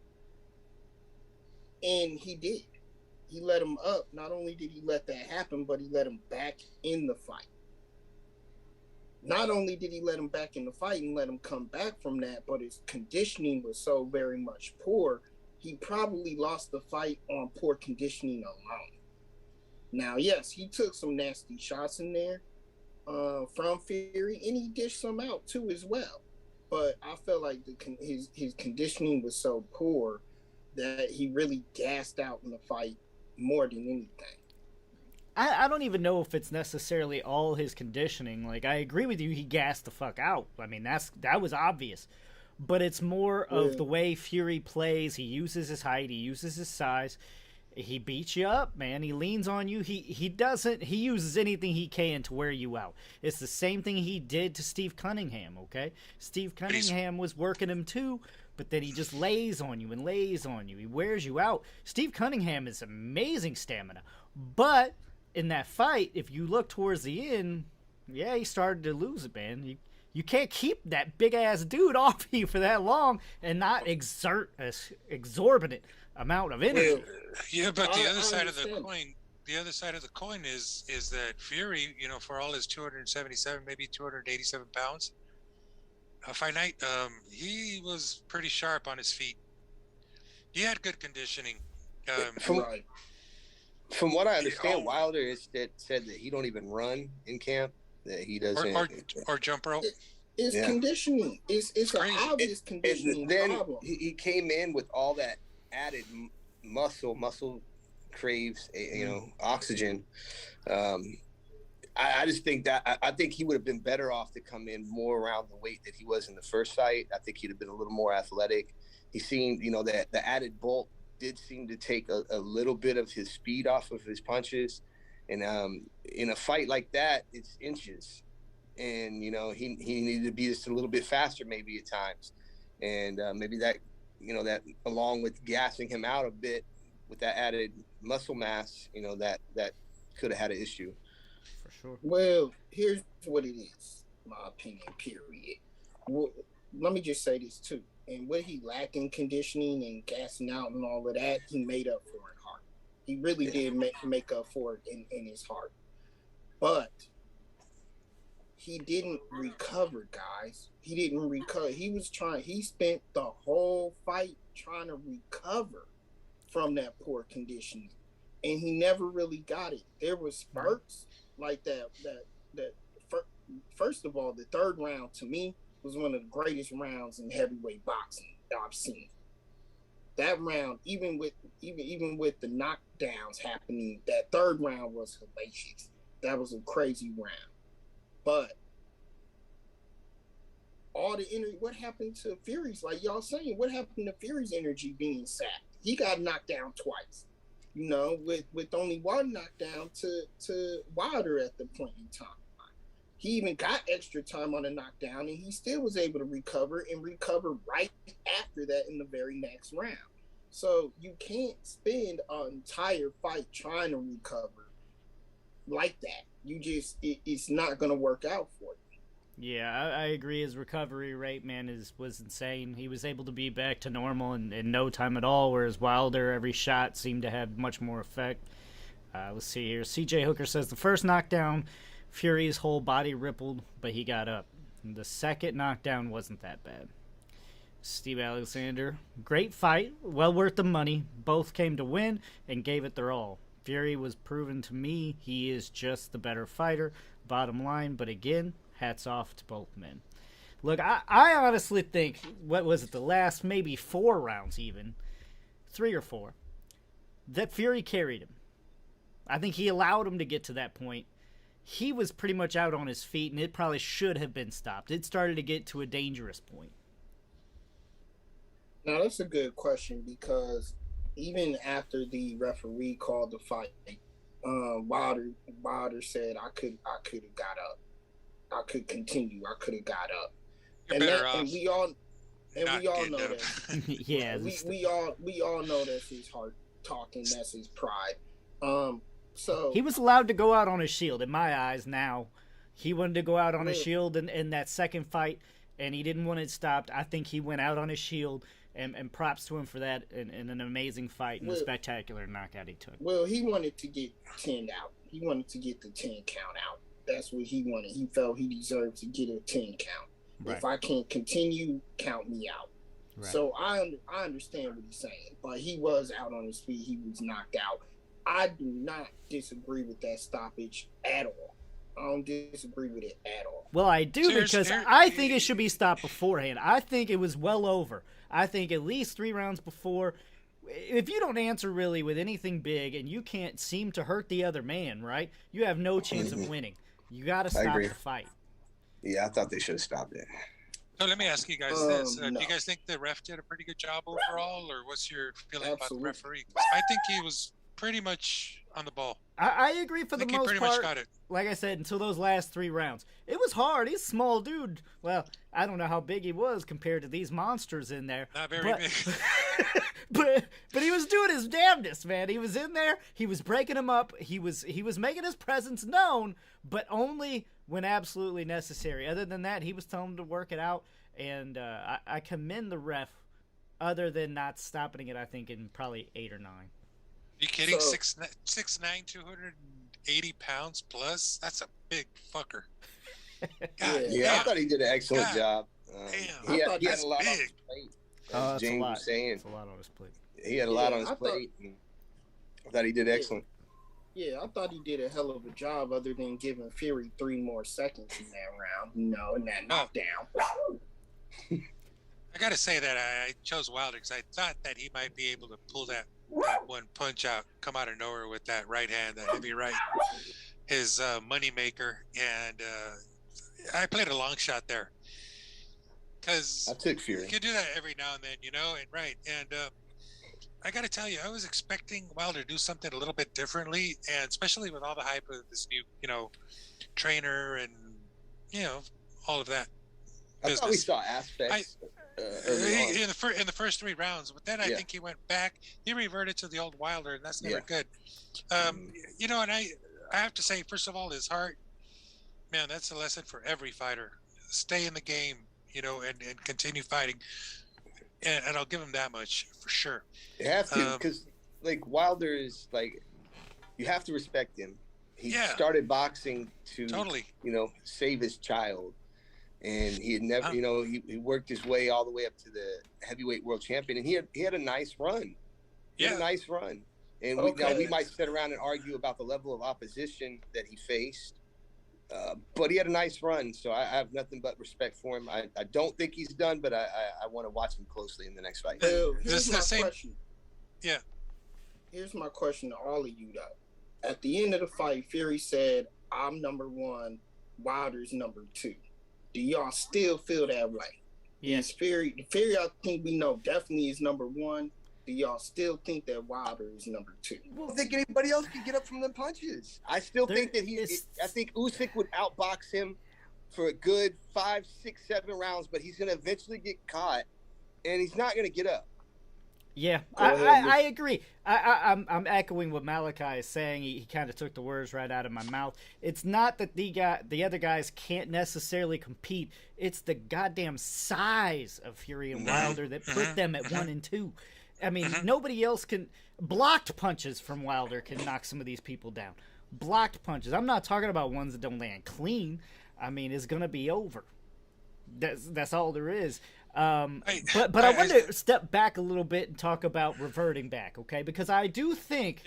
Speaker 3: And he did. He let him up. Not only did he let that happen, but he let him back in the fight. Not only did he let him back in the fight and let him come back from that, but his conditioning was so very much poor, he probably lost the fight on poor conditioning alone. Now, yes, he took some nasty shots in there from Fury, and he dished some out too as well. But I felt like his conditioning was so poor that he really gassed out in the fight more than anything.
Speaker 1: I don't even know if it's necessarily all his conditioning. Like, I agree with you, he gassed the fuck out. I mean, that was obvious. But it's more of the way Fury plays. He uses his height, he uses his size. He beats you up, man. He leans on you. He uses anything he can to wear you out. It's the same thing he did to Steve Cunningham, okay? Steve Cunningham was working him too, but then he just lays on you and lays on you. He wears you out. Steve Cunningham is amazing stamina. But in that fight, if you look towards the end, yeah, he started to lose it, man. You can't keep that big-ass dude off you for that long and not exert an exorbitant amount of energy.
Speaker 2: Yeah, but the other side of the coin is that Fury, you know, for all his 277, maybe 287 pounds, fight night, he was pretty sharp on his feet. He had good conditioning.
Speaker 4: From what I understand, Wilder said that he don't even run in camp. That he doesn't
Speaker 2: or jump rope.
Speaker 3: It's conditioning. It's an obvious conditioning problem.
Speaker 4: He came in with all that added muscle craves, you know, oxygen. I just think that I think he would have been better off to come in more around the weight that he was in the first fight. I think he'd have been a little more athletic. He seemed, you know, that the added bulk did seem to take a little bit of his speed off of his punches. And in a fight like that, it's inches. And, you know, he needed to be just a little bit faster maybe at times. And maybe that, you know, that along with gassing him out a bit with that added muscle mass, you know, that could have had an issue.
Speaker 1: For sure.
Speaker 3: Well, here's what it is, my opinion, period. Well, let me just say this too. And what he lacked in conditioning and gassing out and all of that, he made up for it hard. He really did make up for it in his heart. But he didn't recover, guys. He didn't recover. He spent the whole fight trying to recover from that poor conditioning. And he never really got it. There was spurts like that. First of all, the third round to me was one of the greatest rounds in heavyweight boxing that I've seen. That round, even with the knockdowns happening, that third round was hellacious. That was a crazy round. But all the energy, what happened to Fury's, like y'all saying, what happened to Fury's energy being sapped? He got knocked down twice, you know, with only one knockdown to Wilder at the point in time. He even got extra time on the knockdown, and he still was able to recover right after that in the very next round. So you can't spend an entire fight trying to recover like that. It's not going to work out for you.
Speaker 1: Yeah, I agree. His recovery rate, man, was insane. He was able to be back to normal in no time at all, whereas Wilder, every shot seemed to have much more effect. Let's see here. CJ Hooker says the first knockdown, Fury's whole body rippled, but he got up. The second knockdown wasn't that bad. Steve Alexander, great fight, well worth the money. Both came to win and gave it their all. Fury was proven to me he is just the better fighter, bottom line, but again, hats off to both men. Look, I honestly think, what was it, the last maybe 4 rounds even, 3 or 4, that Fury carried him. I think he allowed him to get to that point. He was pretty much out on his feet, and it probably should have been stopped. It started to get to a dangerous point.
Speaker 3: Now, that's a good question, because even after the referee called the fight, Wilder said, I could have got up. I could continue. I could have got up.
Speaker 2: You're better off.
Speaker 3: And we all know that.
Speaker 1: Yeah.
Speaker 3: we all know that's his heart talking. That's his pride. So
Speaker 1: he was allowed to go out on his shield in my eyes. Now he wanted to go out on his shield in that second fight, and he didn't want it stopped. I think he went out on his shield, and props to him for that in an amazing fight and a spectacular knockout he took.
Speaker 3: Well, he wanted to get 10 out. He wanted to get the 10 count out. That's what he wanted. He felt he deserved to get a 10 count. Right. If I can't continue, count me out. Right. So I understand what he's saying, but he was out on his feet. He was knocked out. I do not disagree with that stoppage at all. I don't disagree with it at all.
Speaker 1: Well, I do, because I think it should be stopped beforehand. I think it was well over. I think at least 3 rounds before. If you don't answer really with anything big and you can't seem to hurt the other man, right, you have no chance of winning. You got to stop the fight.
Speaker 4: Yeah, I thought they should have stopped it.
Speaker 2: So let me ask you guys this. Do you guys think the ref did a pretty good job overall, or what's your feeling about the referee? I think he was pretty much on the ball.
Speaker 1: I agree for
Speaker 2: I
Speaker 1: the
Speaker 2: think he
Speaker 1: most
Speaker 2: pretty
Speaker 1: part.
Speaker 2: much got it.
Speaker 1: Like I said, until those last 3 rounds, it was hard. He's a small dude. Well, I don't know how big he was compared to these monsters in there.
Speaker 2: Not very
Speaker 1: but,
Speaker 2: big.
Speaker 1: but he was doing his damnedest, man. He was in there. He was breaking him up. He was making his presence known, but only when absolutely necessary. Other than that, he was telling him to work it out, and I commend the ref. Other than not stopping it, I think in probably 8 or 9.
Speaker 2: You kidding?
Speaker 3: So-
Speaker 2: 6'9", 280 pounds plus. That's a big fucker. God,
Speaker 4: Yeah, I thought he did an excellent job.
Speaker 2: Damn.
Speaker 4: He
Speaker 3: I thought
Speaker 4: had
Speaker 3: that's
Speaker 4: a lot on
Speaker 2: big.
Speaker 4: his plate.
Speaker 1: Oh,
Speaker 4: As James was saying,
Speaker 1: That's a lot on his plate.
Speaker 4: he had a lot on his
Speaker 3: I thought-
Speaker 4: plate. And I thought he did excellent.
Speaker 3: Yeah, I thought he did a hell of a job other than giving Fury 3 more seconds in that round, in that knockdown.
Speaker 2: I gotta say that I chose Wilder because I thought that he might be able to pull that one punch out, come out of nowhere with that right hand, that heavy right, his money maker, and I played a long shot there because
Speaker 4: I took
Speaker 2: you
Speaker 4: Fury.
Speaker 2: can do that every now and then, and I gotta tell you, I was expecting Wilder to do something a little bit differently, and especially with all the hype of this new, trainer and all of that.
Speaker 4: I thought we saw aspects early on.
Speaker 2: In the first 3 rounds, but then I think he went back. He reverted to the old Wilder, and that's never good. And I have to say, first of all, his heart, man, that's a lesson for every fighter. Stay in the game, and continue fighting. And I'll give him that much for sure.
Speaker 4: You have to, because Wilder is you have to respect him. He started boxing to save his child. And he had never, he worked his way all the way up to the heavyweight world champion, and he had a nice run. He had a nice run. And we might sit around and argue about the level of opposition that he faced, but he had a nice run. So I have nothing but respect for him. I don't think he's done, but I want to watch him closely in the next fight.
Speaker 3: Here's my question.
Speaker 2: Yeah.
Speaker 3: Here's my question to all of you, though. At the end of the fight, Fury said, "I'm number 1, Wilder's number 2." Do y'all still feel that way?
Speaker 1: Yes.
Speaker 3: Fury, I think we know definitely is number 1. Do y'all still think that Wilder is number 2?
Speaker 4: I don't think anybody else can get up from them punches. I still think that I think Usyk would outbox him for a good 5, 6, 7 rounds, but he's going to eventually get caught, and he's not going to get up.
Speaker 1: Yeah, I agree. I'm echoing what Malachi is saying. He kind of took the words right out of my mouth. It's not that the other guys can't necessarily compete. It's the goddamn size of Fury and Wilder that put them at 1 and 2. I mean, nobody else can. Blocked punches from Wilder can knock some of these people down. Blocked punches. I'm not talking about ones that don't land clean. I mean, it's gonna be over. That's all there is. But I want to step back a little bit and talk about reverting back, okay? Because I do think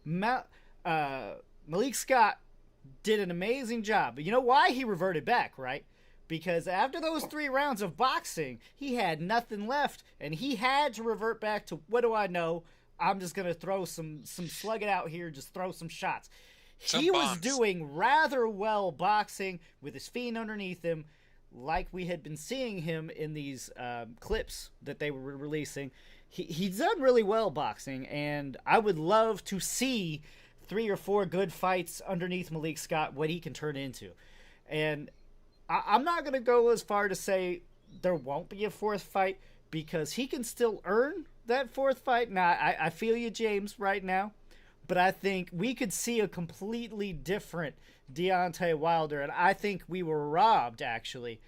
Speaker 1: Malik Scott did an amazing job. But you know why he reverted back, right? Because after those 3 rounds of boxing, he had nothing left, and he had to revert back to, what do I know? I'm just going to throw some slug it out here, just throw some shots. He was doing rather well boxing with his feet underneath him, like we had been seeing him in these clips that they were releasing. He's done really well boxing, and I would love to see 3 or 4 good fights underneath Malik Scott, what he can turn into. And I'm not going to go as far to say there won't be a 4th fight, because he can still earn that 4th fight. Now, I feel you, James, right now, but I think we could see a completely different Deontay Wilder, and I think we were robbed, actually,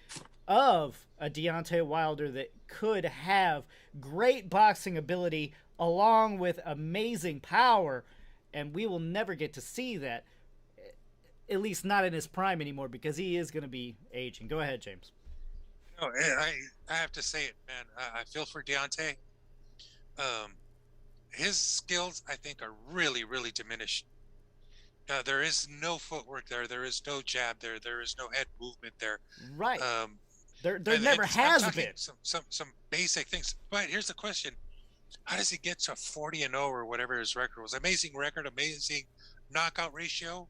Speaker 1: of a Deontay Wilder that could have great boxing ability along with amazing power, and we will never get to see that, at least not in his prime anymore, because he is going to be aging. Go ahead, James.
Speaker 2: No, I have to say it, man. I feel for Deontay. His skills, I think, are really, really diminished. There is no footwork there. There is no jab there. There is no head movement there.
Speaker 1: Right. There never has been.
Speaker 2: Some basic things. But here's the question: how does he get to 40-0 or whatever his record was? Amazing record, amazing knockout ratio.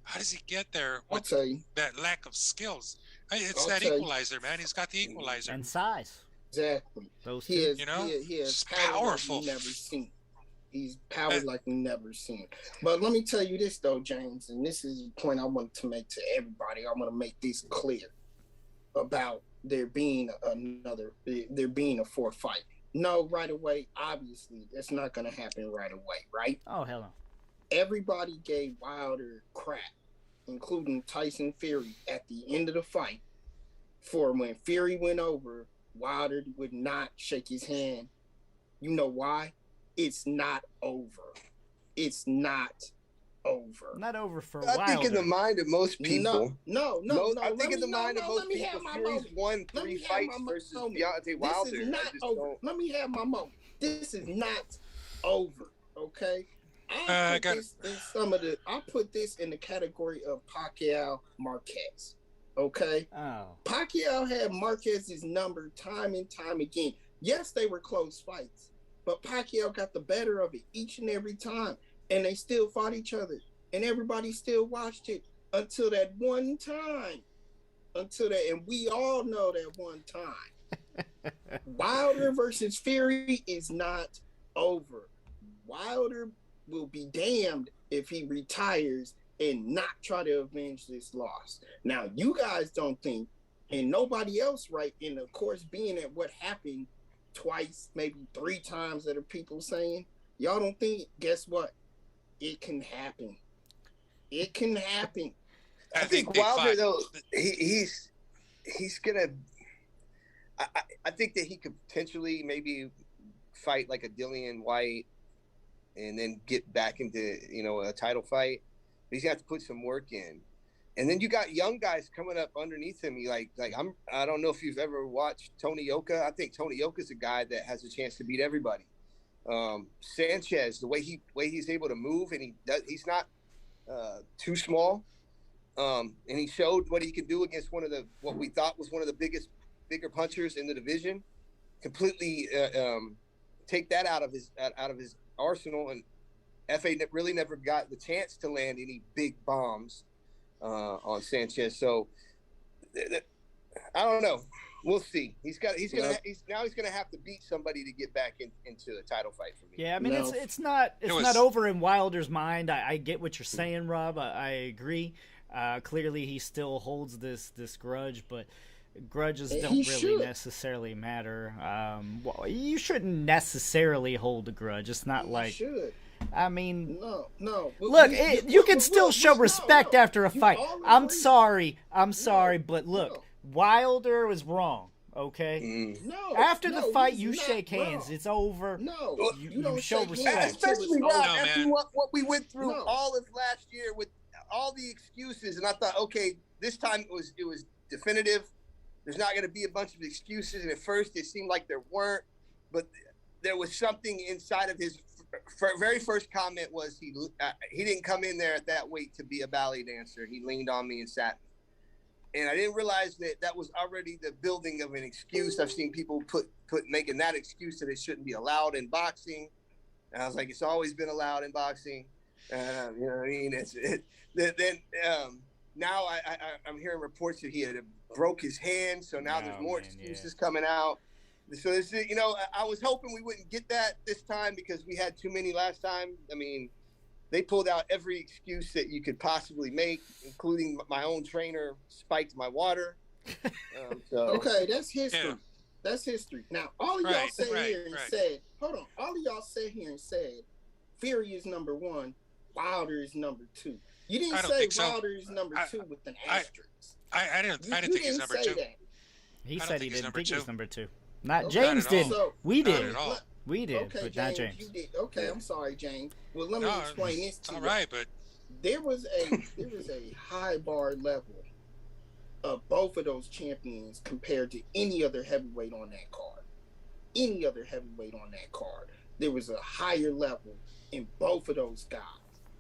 Speaker 2: How does he get there with that lack of skills? It's that equalizer, man. He's got the equalizer
Speaker 1: and size.
Speaker 3: Exactly.
Speaker 1: Those
Speaker 3: he
Speaker 1: two.
Speaker 3: is, he is powerful. You've never seen. He's powered like we've never seen. But let me tell you this though, James, and this is the point I want to make to everybody. I want to make this clear about there being a fourth fight. No, right away, obviously, that's not going to happen right away, right?
Speaker 1: Oh, hell no.
Speaker 3: Everybody gave Wilder crap, including Tyson Fury, at the end of the fight, for when Fury went over, Wilder would not shake his hand. You know why? It's not over. It's not over.
Speaker 1: Not over for
Speaker 4: I
Speaker 1: Wilder.
Speaker 4: think in the mind of most people.
Speaker 3: No.
Speaker 4: I think in the mind of most people, Fury's won 3 fights versus Deontay Wilder.
Speaker 3: This is not over. Let me have my moment. This is not over. Okay. I put this in the category of Pacquiao Marquez. Okay.
Speaker 1: Oh.
Speaker 3: Pacquiao had Marquez's number time and time again. Yes, they were close fights, but Pacquiao got the better of it each and every time. And they still fought each other. And everybody still watched it until that one time. And we all know that one time. Wilder versus Fury is not over. Wilder will be damned if he retires and not try to avenge this loss. Now, you guys don't think, and nobody else, right? And of course, being at what happened twice, maybe 3 times that are people saying, y'all don't think, guess what? It can happen. It can happen.
Speaker 4: I think Wilder, though, he's gonna. I think that he could potentially maybe fight like a Dillian White, and then get back into a title fight. But he's gonna have to put some work in. And then you got young guys coming up underneath him. I don't know if you've ever watched Tony Yoka. I think Tony Yoka's a guy that has a chance to beat everybody. Sanchez, the way he's able to move, and he's not too small, and he showed what he could do against what we thought was one of the bigger punchers in the division. Completely take that out of his arsenal, and FA really never got the chance to land any big bombs on Sanchez. So I don't know. We'll see. He's gonna have to beat somebody to get back into a title fight for me.
Speaker 1: Yeah, I mean it's not over in Wilder's mind. I get what you're saying, Rob. I agree. Clearly, he still holds this grudge, but grudges don't really necessarily matter. You shouldn't necessarily hold a grudge. It's not like.
Speaker 3: Should.
Speaker 1: I mean,
Speaker 3: no.
Speaker 1: Look, you can still show respect after a fight. I'm sorry, but look. Wilder was wrong, okay?
Speaker 3: No.
Speaker 1: After the fight, you shake hands. It's over.
Speaker 3: No.
Speaker 1: You don't show respect.
Speaker 4: Especially after what we went through all of last year with all the excuses. And I thought, okay, this time it was definitive. There's not going to be a bunch of excuses. And at first it seemed like there weren't. But there was something inside of his very first comment was he didn't come in there at that weight to be a ballet dancer. He leaned on me and sat me. And I didn't realize that was already the building of an excuse. I've seen people making that excuse that it shouldn't be allowed in boxing. And I was like, it's always been allowed in boxing. You know what I mean? Now I'm hearing reports that he had broke his hand. So now there's more excuses coming out. So this is, I was hoping we wouldn't get that this time because we had too many last time. I mean, they pulled out every excuse that you could possibly make, including my own trainer spiked my water.
Speaker 3: Okay, that's history.
Speaker 2: Yeah.
Speaker 3: That's history. Now, all of y'all sat here and said, hold on. All of y'all sat here and said, Fury is number 1, Wilder is number 2. You didn't say Wilder is number 2 with an asterisk.
Speaker 2: I didn't think he's number 2.
Speaker 3: That.
Speaker 1: He said he didn't think he was number 2. Not
Speaker 3: Okay.
Speaker 1: James did. We
Speaker 2: Not
Speaker 1: did.
Speaker 2: at all.
Speaker 1: We did,
Speaker 3: Okay,
Speaker 1: but
Speaker 3: James,
Speaker 1: not James.
Speaker 3: you did. Okay, I'm sorry, James. Well, let me explain this to you.
Speaker 2: All right, but
Speaker 3: There was a high bar level of both of those champions compared to any other heavyweight on that card. Any other heavyweight on that card. There was a higher level in both of those guys,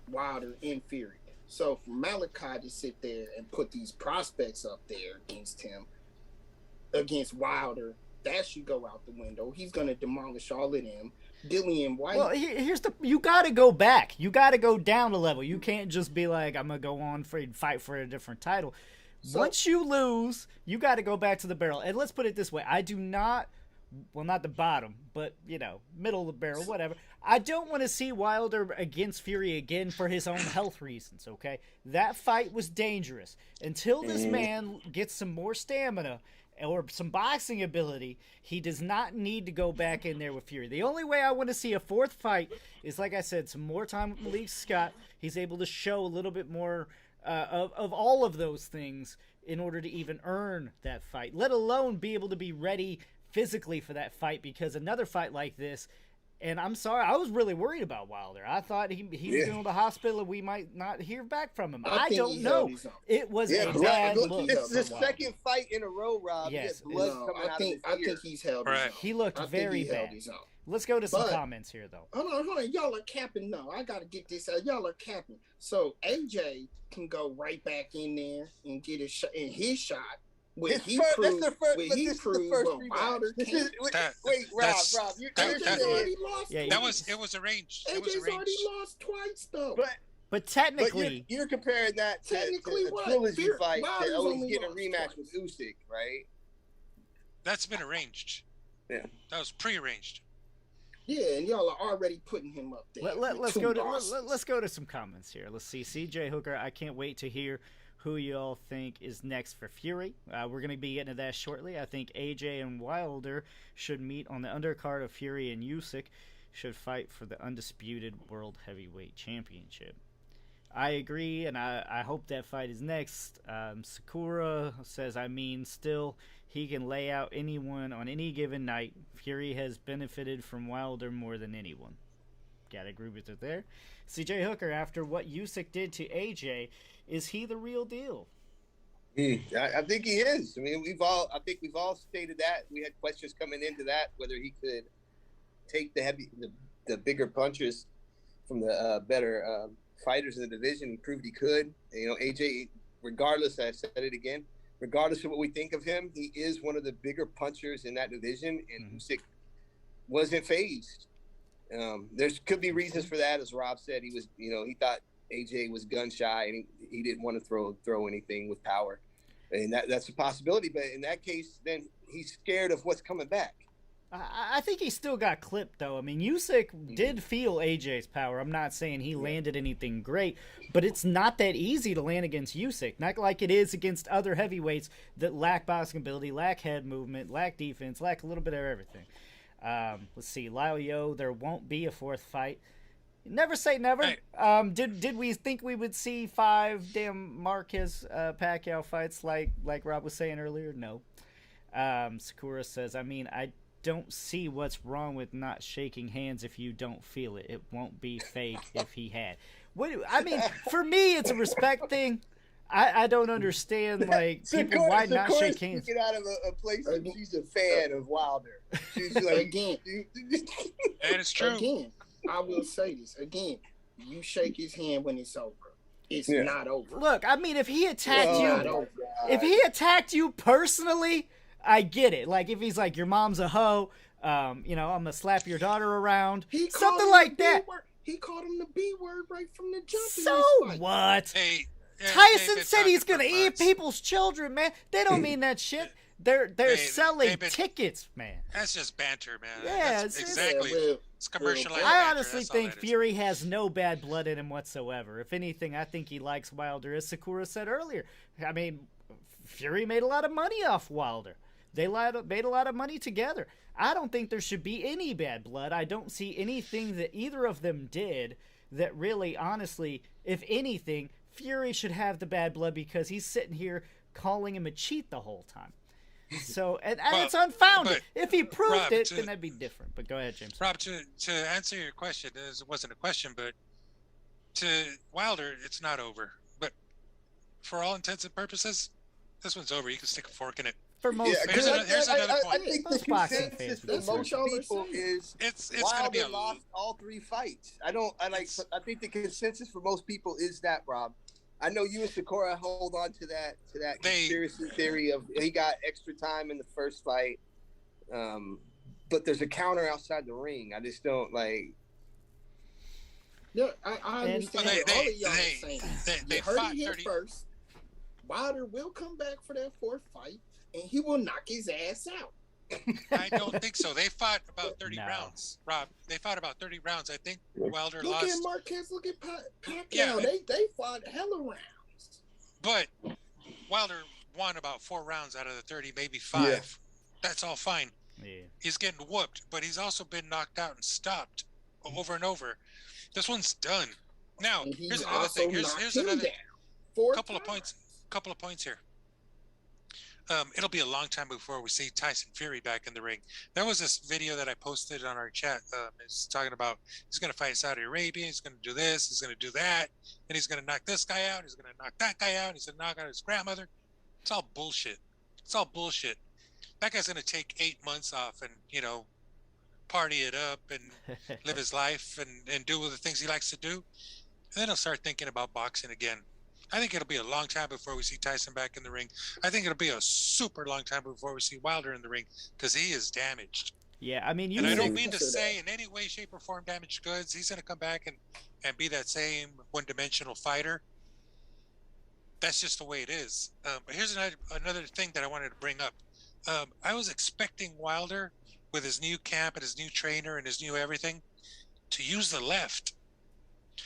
Speaker 3: Wilder and Fury. So for Malachi to sit there and put these prospects up there against him, against Wilder, that should go out the window. He's going to demolish all of them. Dillian White.
Speaker 1: Well, you got to go back. You got to go down a level. You can't just be like, I'm going to go on and fight for a different title. Once you lose, you got to go back to the barrel. And let's put it this way. I do not well, not the bottom, but, you know, middle of the barrel, whatever. I don't want to see Wilder against Fury again for his own health reasons, okay? That fight was dangerous. Until this man gets some more stamina or some boxing ability, he does not need to go back in there with Fury. The only way I want to see a fourth fight is, like I said, some more time with Malik Scott. He's able to show a little bit more of all of those things in order to even earn that fight, let alone be able to be ready physically for that fight, because another fight like this, and I'm sorry, I was really worried about Wilder. I thought he was going to the hospital and we might not hear back from him. I don't know. It was a bad look.
Speaker 4: It's the second fight in a row, Rob.
Speaker 1: Yes.
Speaker 3: I think he's held his own.
Speaker 1: He looked very bad. Let's go to some comments here, though.
Speaker 3: Hold on. Y'all are capping. No, I got to get this out. Y'all are capping. So AJ can go right back in there and get his shot. That's the first Wilder
Speaker 2: Rob,
Speaker 3: you're
Speaker 2: it was arranged.
Speaker 3: AJ's already lost twice, though.
Speaker 1: But technically,
Speaker 4: you're comparing that to a trilogy fight that always get a rematch with Usyk, right?
Speaker 2: That's been arranged.
Speaker 4: Yeah,
Speaker 2: that was pre-arranged.
Speaker 3: Yeah, and y'all are already putting him up there.
Speaker 1: Let's go to some comments here. Let's see. CJ Hooker, I can't wait to hear who y'all think is next for Fury. We're going to be getting to that shortly. I think AJ and Wilder should meet on the undercard of Fury, and Usyk should fight for the undisputed World Heavyweight Championship. I agree, and I hope that fight is next. Sakura says, still, he can lay out anyone on any given night. Fury has benefited from Wilder more than anyone. Gotta agree with it there. CJ Hooker, after what Usyk did to AJ, is he the real deal?
Speaker 4: I think he is. I mean, we've all stated that. We had questions coming into that, whether he could take the bigger punches from the better fighters in the division, and proved he could. You know, AJ, regardless, I said it again, regardless of what we think of him, he is one of the bigger punchers in that division, and Usyk wasn't phased. There could be reasons for that, as Rob said. He was, he thought AJ was gun shy, and he didn't want to throw anything with power, and that's a possibility. But in that case, then he's scared of what's coming back.
Speaker 1: I think he still got clipped, though. I mean, Usyk did feel AJ's power. I'm not saying he landed anything great, but it's not that easy to land against Usyk. Not like it is against other heavyweights that lack boxing ability, lack head movement, lack defense, lack a little bit of everything. Let's see. Lyle Yo, there won't be a fourth fight. Never say never. Hey. Did we think we would see 5 damn Marquez Pacquiao fights like Rob was saying earlier? No. Sakura says, I don't see what's wrong with not shaking hands if you don't feel it. It won't be fake if he had. For me, it's a respect thing. I don't understand, people, why not shake hands?
Speaker 4: Get out of a place where she's a fan of Wilder. She's like,
Speaker 3: again,
Speaker 2: and it's true.
Speaker 3: Again, I will say this again. You shake his hand when it's over. It's not over.
Speaker 1: Look, if he attacked you personally, I get it. Like, if he's like, your mom's a hoe, I'm going to slap your daughter around. Something like that.
Speaker 3: He called him the B word right from the jump.
Speaker 1: So what?
Speaker 2: Hey,
Speaker 1: Tyson said he's going to eat people's children, man. They don't mean that shit. They're selling tickets, man.
Speaker 2: That's just banter, man.
Speaker 1: Yeah,
Speaker 2: exactly. It's commercialized.
Speaker 1: I honestly think Fury has no bad blood in him whatsoever. If anything, I think he likes Wilder, as Sakura said earlier. Fury made a lot of money off Wilder. They made a lot of money together. I don't think there should be any bad blood. I don't see anything that either of them did that really, honestly, if anything, Fury should have the bad blood because he's sitting here calling him a cheat the whole time. So, and it's unfounded. If he proved it, then that'd be different. But go ahead, James.
Speaker 2: Rob, to answer your question, it wasn't a question, but to Wilder, it's not over. But for all intents and purposes, this one's over. You can stick a fork in it.
Speaker 1: For most
Speaker 2: here's another point.
Speaker 4: I think the consensus for most people is
Speaker 2: it's going to be
Speaker 4: lost all 3 fights. I think the consensus for most people is that, Rob. I know you and Sakura hold on to that conspiracy theory of he got extra time in the first fight, but there's a counter outside the ring. I just don't like.
Speaker 3: No, I understand all of y'all are saying. They heard it here first. Wilder will come back for that 4th fight, and he will knock his ass out.
Speaker 2: I don't think so. They fought about 30
Speaker 1: No.
Speaker 2: rounds, Rob. They fought about 30 rounds. I think Wilder
Speaker 3: Look
Speaker 2: lost.
Speaker 3: at Marquez. Look at Pacquiao.
Speaker 2: Yeah.
Speaker 3: They fought hella rounds.
Speaker 2: But Wilder won about 4 rounds out of the 30, maybe 5.
Speaker 4: Yeah.
Speaker 2: That's all fine.
Speaker 1: Yeah.
Speaker 2: He's getting whooped, but he's also been knocked out and stopped over and over. This one's done. Now,
Speaker 3: And he
Speaker 2: here's another
Speaker 3: also
Speaker 2: thing. Here's
Speaker 3: knocked him
Speaker 2: another
Speaker 3: down 4
Speaker 2: couple of
Speaker 3: times.
Speaker 2: points here. It'll be a long time before we see Tyson Fury back in the ring. There was this video that I posted on our chat. It's talking about he's going to fight Saudi Arabia. He's going to do this. He's going to do that. And he's going to knock this guy out. He's going to knock that guy out. He's going to knock out his grandmother. It's all bullshit. It's all bullshit. That guy's going to take 8 months off and, party it up and live his life and do the things he likes to do. And then he'll start thinking about boxing again. I think it'll be a long time before we see Tyson back in the ring. I think it'll be a super long time before we see Wilder in the ring because he is damaged.
Speaker 1: Yeah, I mean,
Speaker 2: And I don't mean to say in any way, shape, or form damaged goods. He's going to come back and be that same one-dimensional fighter. That's just the way it is. But here's another thing that I wanted to bring up. I was expecting Wilder, with his new camp and his new trainer and his new everything, to use the left.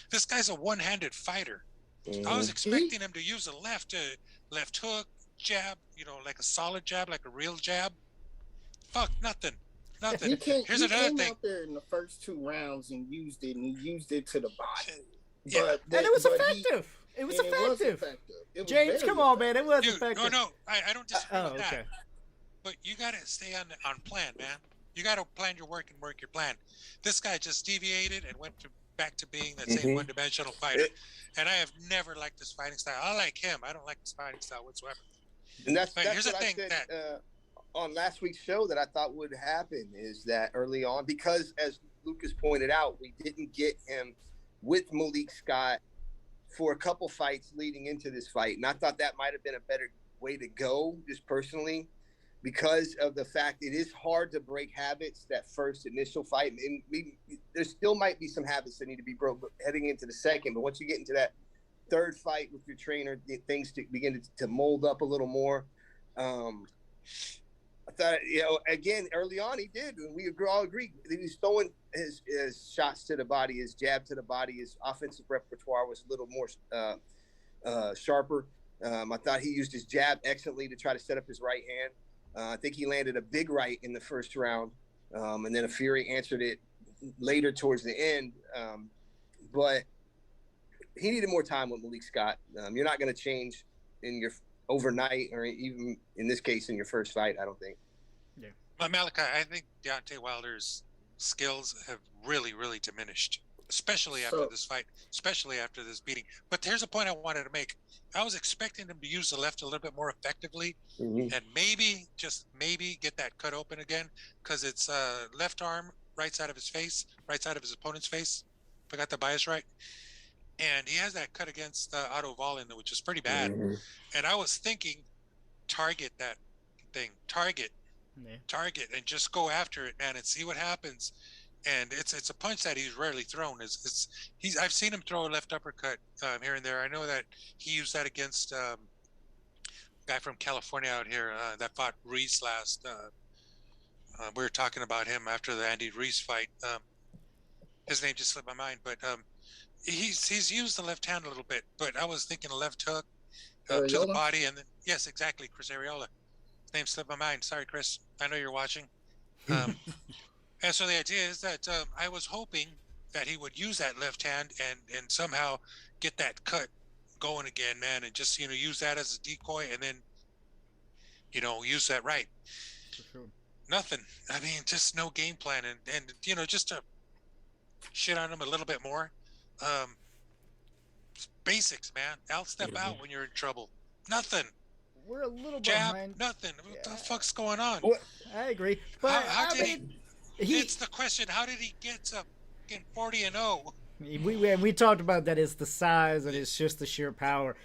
Speaker 2: This guy's a one-handed fighter. I was expecting him to use a left hook, jab, like a solid jab, like a real jab. Fuck, nothing. Here's another thing.
Speaker 3: He came out there in the first 2 rounds and used it, and he used it to the body.
Speaker 2: Yeah.
Speaker 1: And it was effective. It was effective. James, come on, man. It was effective.
Speaker 2: No, I don't disagree with
Speaker 1: okay.
Speaker 2: that. But you got to stay on plan, man. You got to plan your work and work your plan. This guy just deviated and went back to being that same one-dimensional fighter. And I have never liked this fighting style. I like him. I don't like this fighting style whatsoever.
Speaker 4: And that's
Speaker 2: here's
Speaker 4: what
Speaker 2: the thing
Speaker 4: I said on last week's show that I thought would happen is that early on, because as Lucas pointed out, we didn't get him with Malik Scott for a couple fights leading into this fight. And I thought that might have been a better way to go, just personally, because of the fact it is hard to break habits that first initial fight. And there still might be some habits that need to be broke heading into the second. But once you get into that third fight with your trainer, things begin to mold up a little more. I thought, again, early on he did. And we all agreed. He was throwing his shots to the body, his jab to the body. His offensive repertoire was a little more sharper. I thought he used his jab excellently to try to set up his right hand. I think he landed a big right in the first round, and then a Fury answered it later towards the end. But he needed more time with Malik Scott. You're not going to change in your overnight, or even in this case in your first fight, I don't think.
Speaker 2: Yeah. But Malachi, I think Deontay Wilder's skills have really, really diminished, especially after this fight, especially after this beating. But here's a point I wanted to make. I was expecting him to use the left a little bit more effectively, and maybe, just maybe, get that cut open again, because it's left arm, right side of his face, right side of his opponent's face, if I got the bias right. And he has that cut against Otto Wallin, which is pretty bad. And I was thinking, target that thing, target, and just go after it, man, and see what happens. And it's a punch that he's rarely thrown. I've seen him throw a left uppercut here and there. I know that he used that against a guy from California out here that fought Reese last. We were talking about him after the Andy Reese fight. His name just slipped my mind, but he's used the left hand a little bit. But I was thinking a left hook to the body, and then, yes, exactly, Chris Arreola. His name slipped my mind. Sorry, Chris. I know you're watching. And so the idea is that I was hoping that he would use that left hand and somehow get that cut going again, man, and just, use that as a decoy, and then, use that right.
Speaker 1: For sure.
Speaker 2: Nothing. I mean, just no game plan, and just to shit on him a little bit more. Basics, man. Step out when you're in trouble. Nothing.
Speaker 1: We're a little
Speaker 2: jab,
Speaker 1: behind.
Speaker 2: nothing. What the fuck's going on?
Speaker 1: I agree. But
Speaker 2: how did it's the question. How did he get to 40-0?
Speaker 1: We talked about that. It's the size and it's just the sheer power.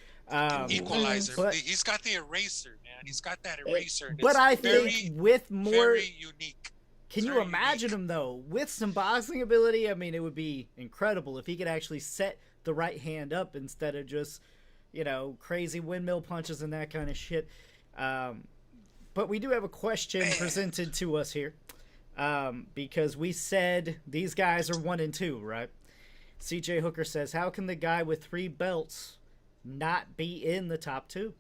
Speaker 2: Equalizer.
Speaker 1: But
Speaker 2: he's got the eraser, man. He's got that eraser.
Speaker 1: But I think with more,
Speaker 2: very unique.
Speaker 1: Can you imagine him though with some boxing ability? I mean, it would be incredible if he could actually set the right hand up instead of just crazy windmill punches and that kind of shit. But we do have a question
Speaker 2: Man.
Speaker 1: presented to us here, because we said these guys are 1 and 2, right? CJ Hooker says, how can the guy with 3 belts not be in the top 2?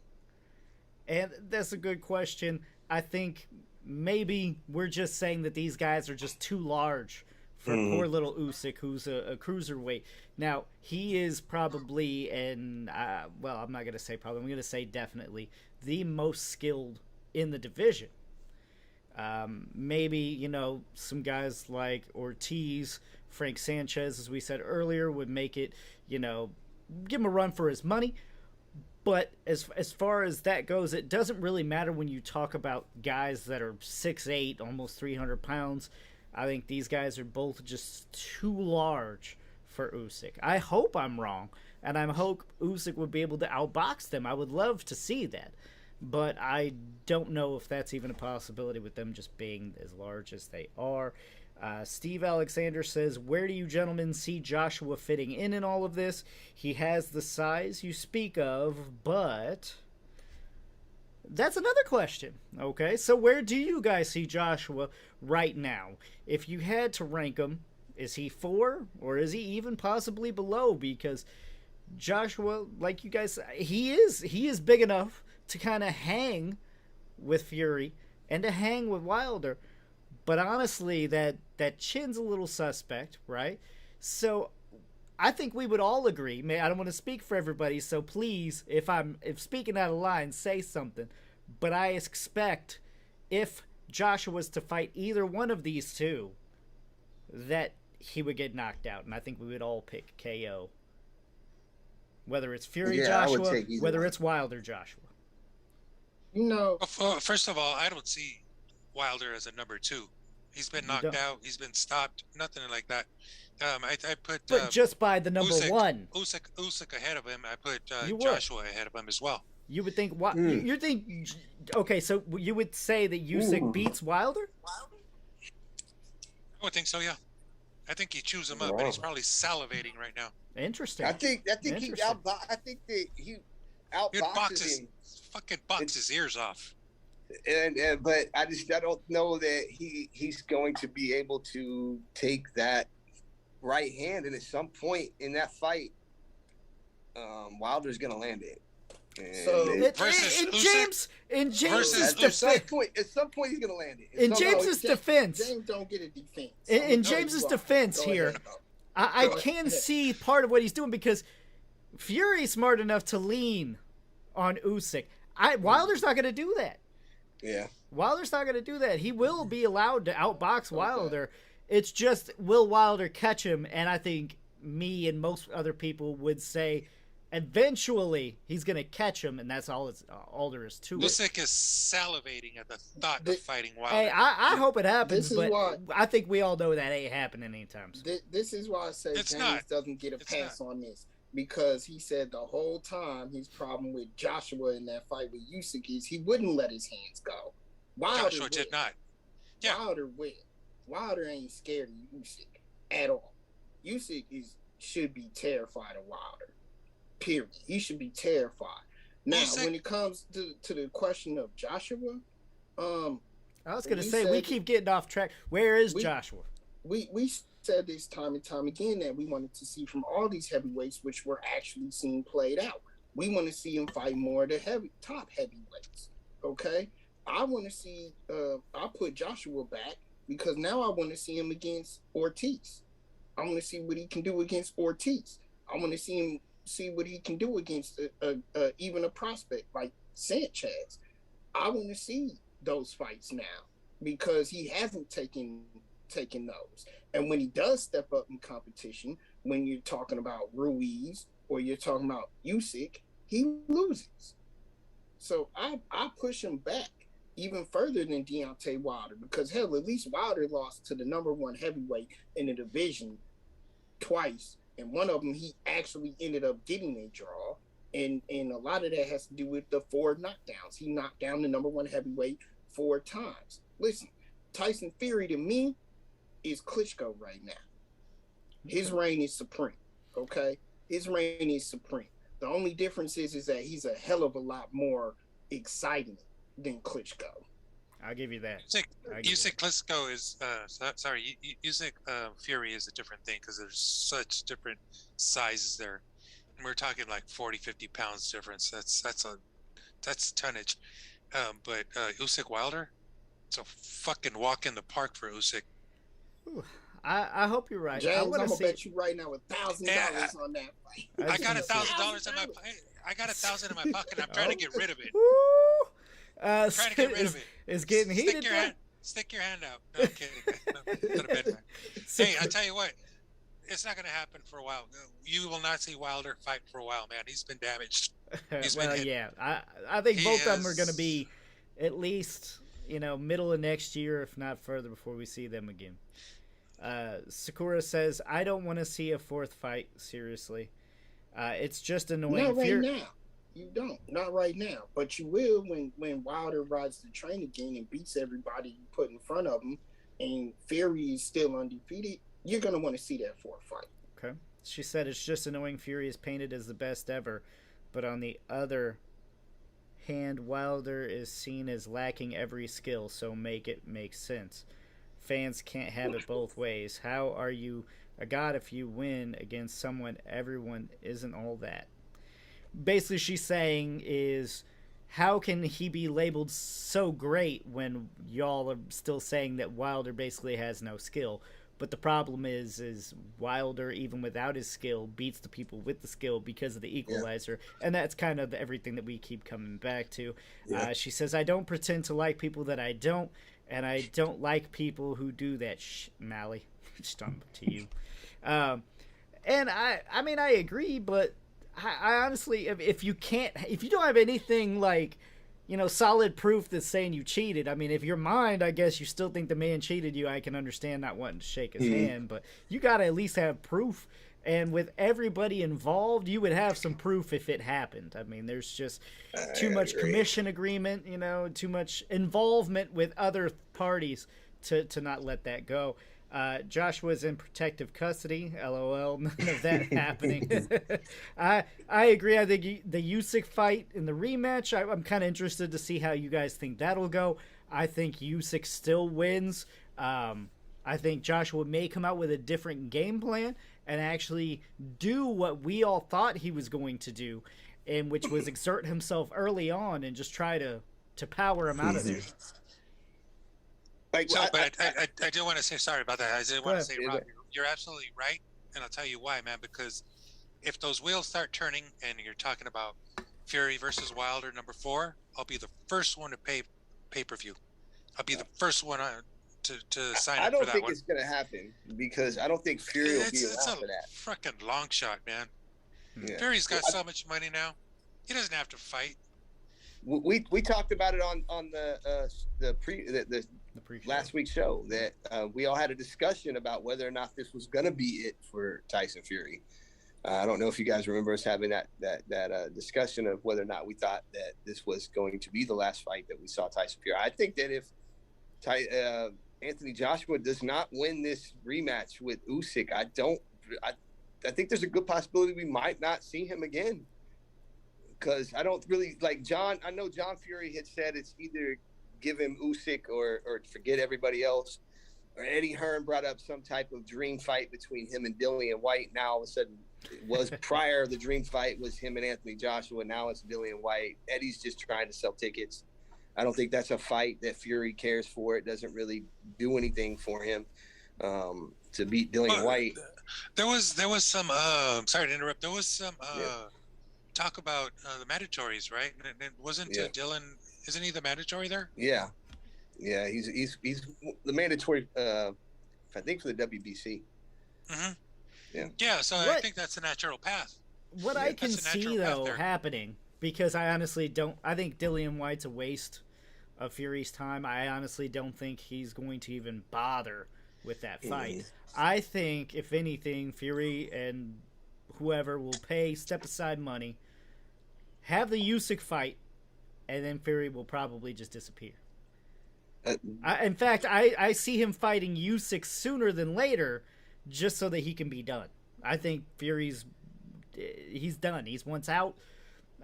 Speaker 1: And that's a good question. I think maybe we're just saying that these guys are just too large for poor little Usyk, who's a cruiserweight. Now, he is probably, I'm not going to say probably, I'm going to say definitely, the most skilled in the division. Maybe, some guys like Ortiz, Frank Sanchez, as we said earlier, would make it, give him a run for his money. But as far as that goes, it doesn't really matter when you talk about guys that are 6'8", almost 300 pounds. I think these guys are both just too large for Usyk. I hope I'm wrong, and I hope Usyk would be able to outbox them. I would love to see that. But I don't know if that's even a possibility with them just being as large as they are. Steve Alexander says, where do you gentlemen see Joshua fitting in all of this? He has the size you speak of, but that's another question. Okay, so where do you guys see Joshua right now? If you had to rank him, is he 4 or is he even possibly below? Because Joshua, like you guys, he is big enough to kind of hang with Fury and to hang with Wilder. But honestly, that chin's a little suspect, right? So I think we would all agree. I don't want to speak for everybody, so please, if speaking out of line, say something. But I expect if Joshua was to fight either one of these two, that he would get knocked out. And I think we would all pick KO. Whether it's Fury Joshua, whether it's Wilder Joshua.
Speaker 2: First of all, I don't see Wilder as a number 2. He's been knocked out. He's been stopped. Nothing like that. I put.
Speaker 1: But just by the number
Speaker 2: Usyk,
Speaker 1: 1.
Speaker 2: Usyk ahead of him. I put Joshua ahead of him as well.
Speaker 1: You would think what? You think? Okay, so you would say that Usyk beats Wilder?
Speaker 2: I would think so. Yeah, I think he chews him up, and he's probably salivating right now.
Speaker 1: Interesting.
Speaker 4: I think he outboxes him.
Speaker 2: Fucking box his ears off.
Speaker 4: But I don't know that he's going to be able to take that right hand, and at some point in that fight, Wilder's going to land it.
Speaker 1: In James's defense,
Speaker 4: at some point he's going to land it.
Speaker 1: In James's defense,
Speaker 3: James don't get a defense.
Speaker 1: In James's defense here, I can see part of what he's doing because Fury's smart enough to lean on Usyk. Wilder's not going to do that.
Speaker 4: Yeah.
Speaker 1: Wilder's not going to do that. He will be allowed to outbox Wilder. It's just, will Wilder catch him? And I think me and most other people would say eventually he's going to catch him, and that's all there is to it.
Speaker 2: Usyk is salivating at the thought of fighting Wilder.
Speaker 1: Hey, I hope it happens, but I think we all know that ain't happening anytime soon.
Speaker 3: This is why I say James doesn't get a pass on this. Because he said the whole time his problem with Joshua in that fight with Usyk is he wouldn't let his hands go.
Speaker 2: Joshua did not. Yeah.
Speaker 3: Wilder will. Wilder ain't scared of Usyk at all. Usyk should be terrified of Wilder. Period. He should be terrified. Now, when it comes to the question of Joshua,
Speaker 1: I was going to say, we keep getting off track. Where is Joshua?
Speaker 3: We said this time and time again that we wanted to see from all these heavyweights, which we're actually seeing played out. We want to see him fight more of the top heavyweights. Okay, I want to see. I put Joshua back because now I want to see him against Ortiz. I want to see what he can do against Ortiz. I want to see what he can do against even a prospect like Sanchez. I want to see those fights now because he hasn't taken those. And when he does step up in competition, when you're talking about Ruiz or you're talking about Usyk, he loses. So I push him back even further than Deontay Wilder because, hell, at least Wilder lost to the number 1 heavyweight in the division twice. And one of them, he actually ended up getting a draw. And a lot of that has to do with the 4 knockdowns. He knocked down the number 1 heavyweight 4 times. Listen, Tyson Fury to me is Klitschko right now. His reign is supreme, okay? His reign is supreme. The only difference is that he's a hell of a lot more exciting than Klitschko.
Speaker 1: I'll give you that.
Speaker 2: Usyk Klitschko is sorry. Usyk Fury is a different thing because there's such different sizes there. And we're talking like 40, 50 pounds difference. That's tonnage. But Usyk Wilder, it's a fucking walk in the park for Usyk.
Speaker 1: Ooh, I hope you're right.
Speaker 3: James, I'm gonna
Speaker 1: see...
Speaker 3: bet you right now $1,000 on that fight.
Speaker 2: I got $1,000 in my. I got $1,000 in my pocket. I'm trying to get rid of it.
Speaker 1: Trying to get rid of it. It's getting heated.
Speaker 2: Stick your hand out. No, I'm kidding. Go to bed, man. Hey, I tell you what, it's not going to happen for a while. You will not see Wilder fight for a while, man. He's been damaged.
Speaker 1: Yeah. I think both of them are going to be at least, middle of next year, if not further, before we see them again. Sakura says, I don't want to see a fourth fight, seriously. It's just annoying.
Speaker 3: Not right now. You don't. Not right now. But you will when Wilder rides the train again and beats everybody you put in front of him, and Fury is still undefeated. You're going to want to see that fourth fight.
Speaker 1: Okay. She said it's just annoying Fury is painted as the best ever, but on the other hand, Wilder is seen as lacking every skill, so make it make sense. Fans can't have it both ways. How are you a god if you win against someone everyone isn't all that? Basically, she's saying is, how can he be labeled so great when y'all are still saying that Wilder basically has no skill? But the problem is Wilder, even without his skill, beats the people with the skill because of the equalizer. Yeah. And that's kind of everything that we keep coming back to. Yeah. She says, I don't pretend to like people that I don't, and I don't like people who do that. Mally, just talking to you. And I mean, I agree, but I honestly, if you don't have anything like, solid proof that's saying you cheated. I mean, if your mind, I guess you still think the man cheated you, I can understand not wanting to shake his hand, but you got to at least have proof. And with everybody involved, you would have some proof if it happened. I mean, there's just too much commission agreement, too much involvement with other parties to not let that go. Joshua's in protective custody. LOL. None of that happening. I agree. I think the Usyk fight in the rematch, I'm kind of interested to see how you guys think that'll go. I think Usyk still wins. I think Joshua may come out with a different game plan and actually do what we all thought he was going to do, and which was exert himself early on and just try to power him out of there.
Speaker 2: I do want to say sorry about that. I did want to say, Rob, you're absolutely right, and I'll tell you why, man. Because if those wheels start turning, and you're talking about Fury versus Wilder #4, I'll be the first one to pay pay-per-view. I'll be the first one to sign up for that one.
Speaker 4: I don't think it's going to happen because I don't think Fury will be around for that.
Speaker 2: Freaking long shot, man.
Speaker 4: Yeah.
Speaker 2: Fury's got so much money now. He doesn't have to fight.
Speaker 4: We talked about it on the last week's show that we all had a discussion about whether or not this was going to be it for Tyson Fury. I don't know if you guys remember us having that discussion of whether or not we thought that this was going to be the last fight that we saw Tyson Fury. I think that if Anthony Joshua does not win this rematch with Usyk, I think there's a good possibility we might not see him again. Because I don't really like John. I know John Fury had said it's either give him Usyk or forget everybody else. Or Eddie Hearn brought up some type of dream fight between him and Dillian White. Now all of a sudden, it was prior the dream fight was him and Anthony Joshua. Now it's Dillian White. Eddie's just trying to sell tickets. I don't think that's a fight that Fury cares for. It doesn't really do anything for him to beat Dillian White.
Speaker 2: There was some. Sorry to interrupt. There was some. Talk about the mandatories, right? And it wasn't Dylan. Isn't he the mandatory there?
Speaker 4: Yeah, he's the mandatory. I think for the WBC.
Speaker 2: Mm-hmm. Yeah. So I think that's a natural path.
Speaker 1: What I can see though happening, because I honestly don't. I think Dillian White's a waste of Fury's time. I honestly don't think he's going to even bother with that fight. I think if anything, Fury and whoever will step aside money, have the Usyk fight, and then Fury will probably just disappear. In fact, I see him fighting Usyk sooner than later, just so that he can be done. I think he's done. He's once out.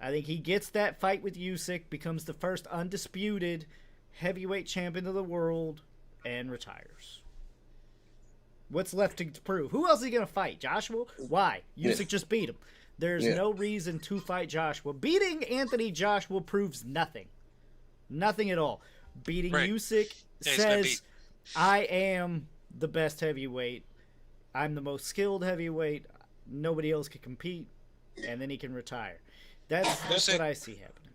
Speaker 1: I think he gets that fight with Usyk, becomes the first undisputed heavyweight champion of the world and retires. What's left to prove? Who else is he going to fight? Joshua? Why? Usyk just beat him. There's no reason to fight Joshua. Beating Anthony Joshua proves nothing. Nothing at all. Beating Usyk says, I am the best heavyweight. I'm the most skilled heavyweight. Nobody else can compete. And then he can retire. That's what I see happening.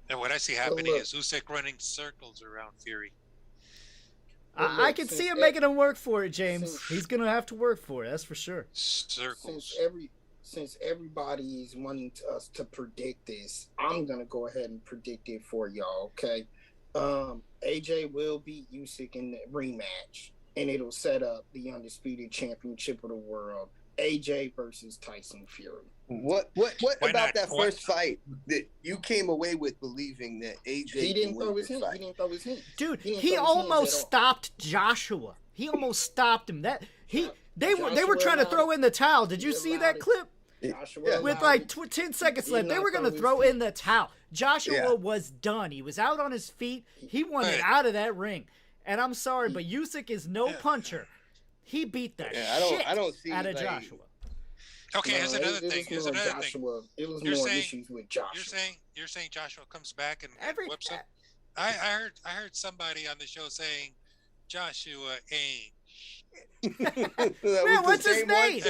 Speaker 2: And what I see happening is Usyk running circles around Fury.
Speaker 1: I can see him making him work for it, James. He's going to have to work for it, that's for sure.
Speaker 2: Circles.
Speaker 3: Since everybody is wanting us to predict this, I'm going to go ahead and predict it for y'all, okay? AJ will beat Usyk in the rematch, and it'll set up the undisputed championship of the world, AJ versus Tyson Fury.
Speaker 4: What about that first fight that you came away with believing that AJ
Speaker 3: He didn't throw his hand. He didn't throw his hand.
Speaker 1: Dude, he almost stopped Joshua. He almost stopped him. They were trying to throw in the towel. Did you see that clip? With like 10 seconds left, they were going to throw in the towel. Joshua was done. He was out on his feet. He wanted out of that ring. And I'm sorry, but Usyk is no puncher. He beat the shit out of Joshua.
Speaker 2: Okay, here's another thing.
Speaker 3: It was more issues with Joshua.
Speaker 2: You're saying Joshua comes back and whips him? I heard somebody on the show saying Joshua ain't.
Speaker 1: Man, what's his name?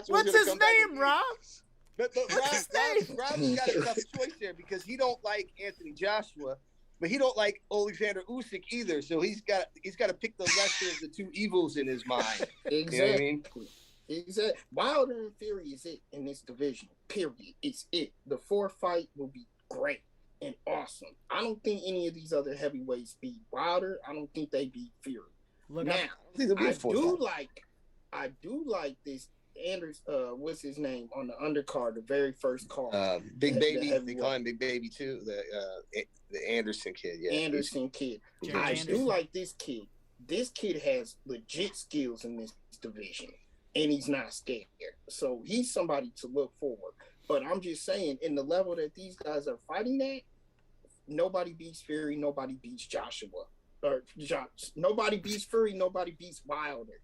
Speaker 1: What's his name, Rob?
Speaker 4: But Rob's got a tough choice there because he don't like Anthony Joshua, but he don't like Alexander Usyk either. So he's got to pick the lesser of the two evils in his mind.
Speaker 3: Exactly.
Speaker 4: You know what I mean?
Speaker 3: Exactly. Wilder and Fury is it in this division. Period. It's it. The fourth fight will be great and awesome. I don't think any of these other heavyweights beat Wilder. I don't think they beat Fury.
Speaker 1: Look,
Speaker 3: now, I do like this Anders. What's his name on the undercard? The very first card.
Speaker 4: Big Baby. They call him Big Baby too. The Anderson kid. Yeah.
Speaker 3: Anderson kid. I do like this kid. This kid has legit skills in this division. And he's not scared. So he's somebody to look forward. But I'm just saying, in the level that these guys are fighting at, nobody beats Fury, nobody beats Joshua. Nobody beats Fury, nobody beats Wilder.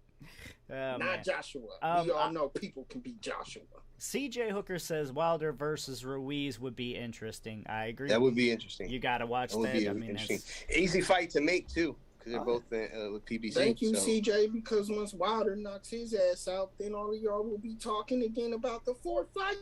Speaker 3: Not Joshua. We all know people can beat Joshua.
Speaker 1: CJ Hooker says Wilder versus Ruiz would be interesting. I agree.
Speaker 4: That would be interesting.
Speaker 1: You got to watch that.
Speaker 4: I mean, easy fight to make, too. They're both with PBC.
Speaker 3: Thank you, CJ, because once Wilder knocks his ass out, then all of y'all will be talking again about the fourth fight.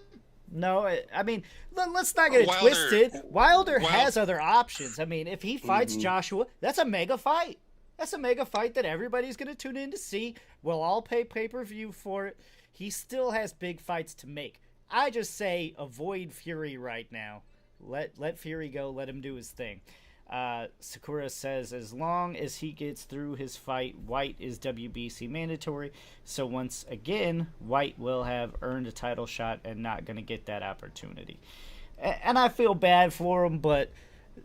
Speaker 1: No, I mean, let's not get it twisted. Wilder has other options. I mean, if he fights Joshua, that's a mega fight. That's a mega fight that everybody's going to tune in to see. We'll all pay pay-per-view for it. He still has big fights to make. I just say avoid Fury right now. Let Fury go. Let him do his thing. Sakura says as long as he gets through his fight, White is WBC mandatory. So once again, White will have earned a title shot and not going to get that opportunity. And I feel bad for him, but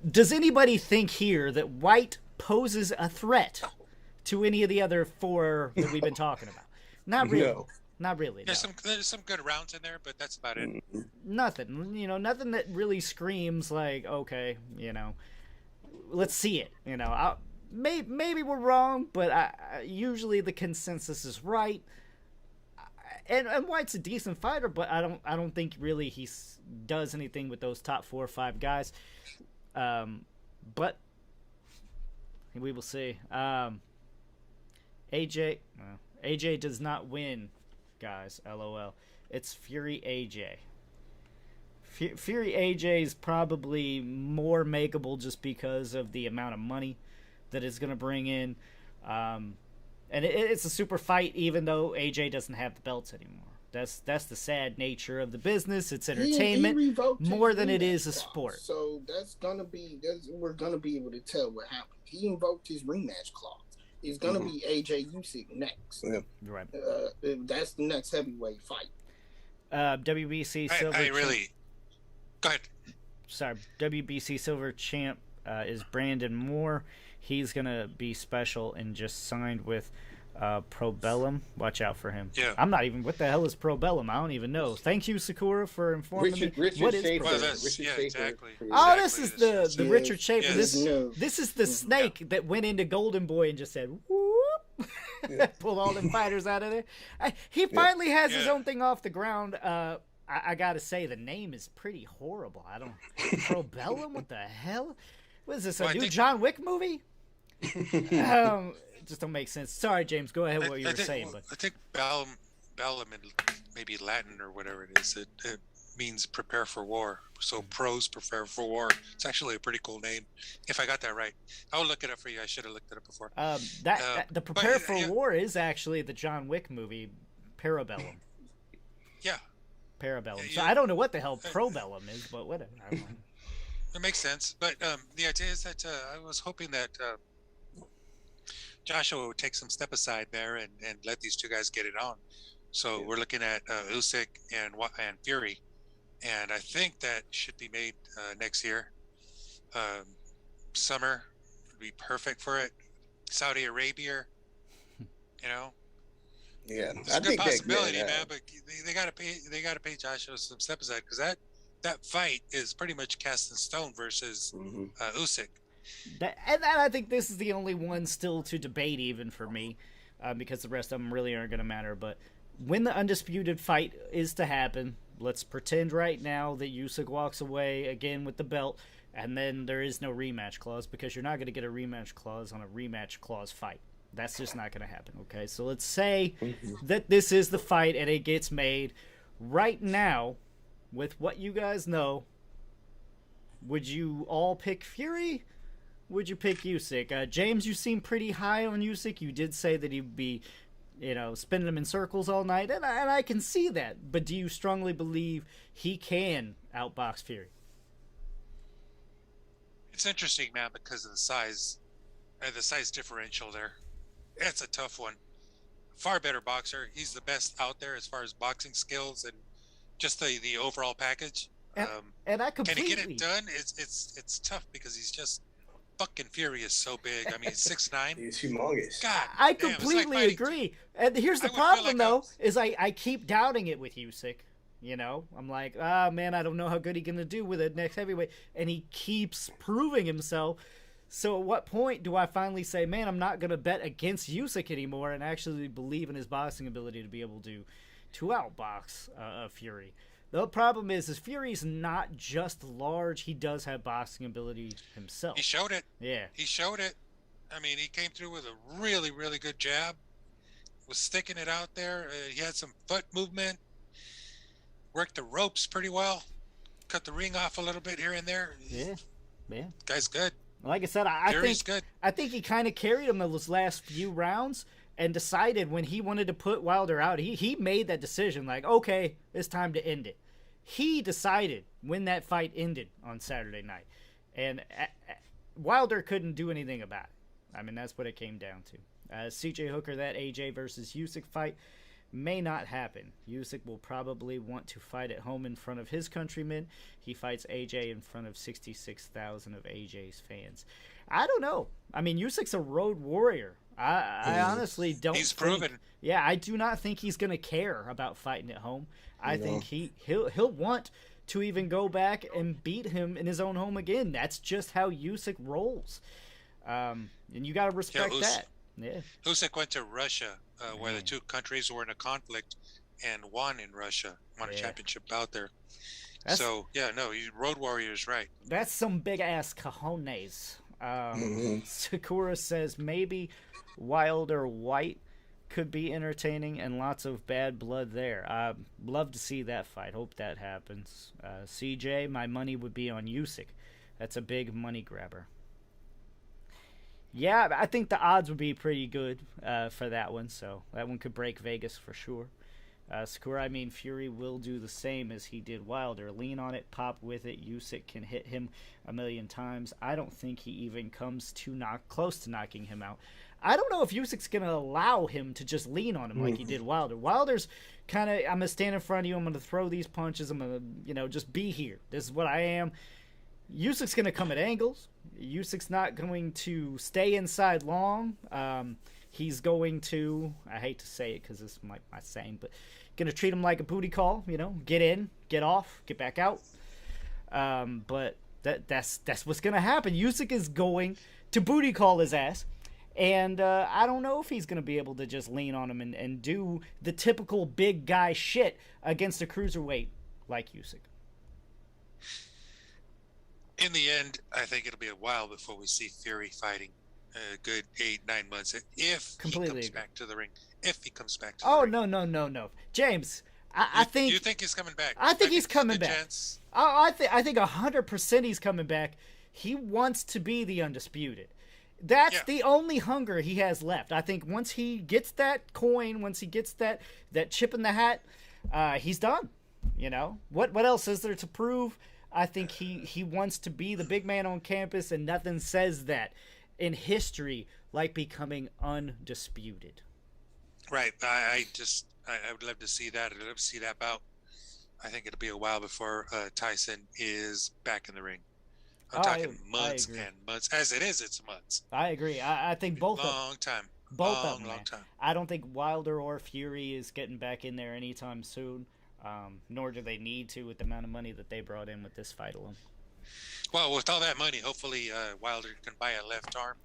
Speaker 1: does anybody think here that White poses a threat to any of the other four that we've been talking about? Not really. No. Not really.
Speaker 2: There's some good rounds in there, but that's about it.
Speaker 1: Nothing. Nothing that really screams like, okay, let's see it. Maybe we're wrong, but usually the consensus is right. And White's a decent fighter, but I don't think really he does anything with those top 4 or 5 guys. But we will see. AJ does not win, guys. LOL. It's Fury AJ. Fury AJ is probably more makeable just because of the amount of money that it's going to bring in. And it's a super fight, even though AJ doesn't have the belts anymore. That's the sad nature of the business. It's entertainment more than it is a sport.
Speaker 3: So we're gonna be able to tell what happened. He invoked his rematch clause. It's gonna be AJ Usyk next. Yeah.
Speaker 1: Right.
Speaker 3: That's the next heavyweight fight.
Speaker 1: WBC silver.
Speaker 2: Go ahead.
Speaker 1: Sorry, WBC silver champ is Brandon Moore. He's gonna be special and just signed with Probellum. Watch out for him.
Speaker 2: Yeah.
Speaker 1: I'm not even. What the hell is Probellum? I don't even know. Thank you, Sakura, for informing me. What is
Speaker 4: Schaefer.
Speaker 1: Probellum?
Speaker 4: Richard
Speaker 2: Yeah,
Speaker 4: Schaefer.
Speaker 2: exactly.
Speaker 1: Oh,
Speaker 2: Exactly.
Speaker 1: this is the Richard Schaefer.
Speaker 2: Yes.
Speaker 1: This is the snake that went into Golden Boy and just said whoop, pulled all them fighters out of there. He finally has his own thing off the ground. I gotta say the name is pretty horrible. I don't Probellum. What the hell? What is this? A new John Wick movie? It just don't make sense. Sorry, James. Go ahead. What you were saying, but
Speaker 2: I think bellum in maybe Latin or whatever it is. It means prepare for war. So pros prepare for war. It's actually a pretty cool name. If I got that right, I'll look it up for you. I should have looked it up before.
Speaker 1: The prepare for war is actually the John Wick movie, Parabellum.
Speaker 2: Yeah.
Speaker 1: Parabellum. So I don't know what the hell Probellum is, but whatever.
Speaker 2: It makes sense. But the idea is that I was hoping that Joshua would take some step aside there and let these two guys get it on. So we're looking at Usyk and Fury, and I think that should be made next year. Summer would be perfect for it. Saudi Arabia, you know.
Speaker 4: Yeah,
Speaker 2: it's a good possibility, man. But they gotta pay Joshua some step aside because that fight is pretty much cast in stone versus Usyk.
Speaker 1: And I think this is the only one still to debate, even for me, because the rest of them really aren't going to matter. But when the undisputed fight is to happen, let's pretend right now that Usyk walks away again with the belt, and then there is no rematch clause because you're not going to get a rematch clause on a rematch clause fight. That's just not going to happen, okay? So let's say that this is the fight and it gets made. Right now, with what you guys know, would you all pick Fury? Would you pick Usyk? James, you seem pretty high on Usyk. You did say that he'd be, spinning him in circles all night, and I can see that. But do you strongly believe he can outbox Fury?
Speaker 2: It's interesting, man, because of the size differential there. It's a tough one. Far better boxer. He's the best out there as far as boxing skills and just the overall package.
Speaker 1: And I completely...
Speaker 2: Can he get it done? It's tough because he's just fucking Fury is so big. I mean, 6'9".
Speaker 4: He's humongous.
Speaker 2: God,
Speaker 1: I completely agree. And here's the problem, though, is I keep doubting it with Usyk. I'm like, man, I don't know how good he's gonna do with it next heavyweight, and he keeps proving himself. So at what point do I finally say, man, I'm not gonna bet against Usyk anymore and actually believe in his boxing ability to be able to outbox Fury? The problem is Fury's not just large; he does have boxing ability himself.
Speaker 2: He showed it.
Speaker 1: Yeah,
Speaker 2: he showed it. I mean, he came through with a really, really good jab. Was sticking it out there. He had some foot movement. Worked the ropes pretty well. Cut the ring off a little bit here and there.
Speaker 1: Yeah.
Speaker 2: Guy's good.
Speaker 1: Like I said, I think he kind of carried him those last few rounds and decided when he wanted to put Wilder out, he made that decision like, okay, it's time to end it. He decided when that fight ended on Saturday night. And Wilder couldn't do anything about it. I mean, that's what it came down to. CJ Hooker, that AJ versus Usyk fight may not happen. Usyk will probably want to fight at home in front of his countrymen. He fights AJ in front of 66,000 of AJ's fans. I don't know. I mean, Usyk's a road warrior. I honestly don't
Speaker 2: He's
Speaker 1: think,
Speaker 2: proven.
Speaker 1: Yeah, I do not think he's going to care about fighting at home. I think he'll want to even go back and beat him in his own home again. That's just how Usyk rolls. And you got to respect that. Yeah.
Speaker 2: Usyk went to Russia, where the two countries were in a conflict, and won in Russia. Won a championship out there. Road warrior's right.
Speaker 1: That's some big ass cojones. Sakura says maybe Wilder White could be entertaining and lots of bad blood there. I'd love to see that fight. Hope that happens. CJ, my money would be on Usyk. That's a big money grabber. Yeah, I think the odds would be pretty good for that one, so that one could break Vegas for sure. Sakura, I mean, Fury will do the same as he did Wilder. Lean on it, pop with it. Usyk can hit him a million times. I don't think he even comes close to knocking him out. I don't know if Usyk's going to allow him to just lean on him like he did Wilder. Wilder's kind of, I'm going to stand in front of you, I'm going to throw these punches, I'm going to, just be here. This is what I am. Usyk's going to come at angles. Usyk's not going to stay inside long. he's going to, I hate to say it because it's my saying, but going to treat him like a booty call, get in, get off, get back out. But that's what's going to happen. Usyk is going to booty call his ass. And I don't know if he's going to be able to just lean on him and do the typical big guy shit against a cruiserweight like Usyk.
Speaker 2: In the end, I think it'll be a while before we see Fury fighting a good 8-9 months if
Speaker 1: Completely
Speaker 2: he comes
Speaker 1: agree.
Speaker 2: back to the ring. If he comes back to the ring.
Speaker 1: No. James, I think...
Speaker 2: You think he's coming back?
Speaker 1: I think he's coming back.
Speaker 2: Chance.
Speaker 1: I think 100% he's coming back. He wants to be the undisputed. That's the only hunger he has left. I think once he gets that coin, once he gets that chip in the hat, he's done. What else is there to prove? I think he wants to be the big man on campus, and nothing says that in history like becoming undisputed.
Speaker 2: Right. I would love to see that. I'd love to see that bout. I think it'll be a while before Tyson is back in the ring. I'm talking months and months. As it is, it's months.
Speaker 1: I agree. I think both
Speaker 2: long time.
Speaker 1: Both of them.
Speaker 2: Long time.
Speaker 1: I don't think Wilder or Fury is getting back in there anytime soon. Nor do they need to with the amount of money that they brought in with this fight alone.
Speaker 2: Well, with all that money, hopefully Wilder can buy a left arm.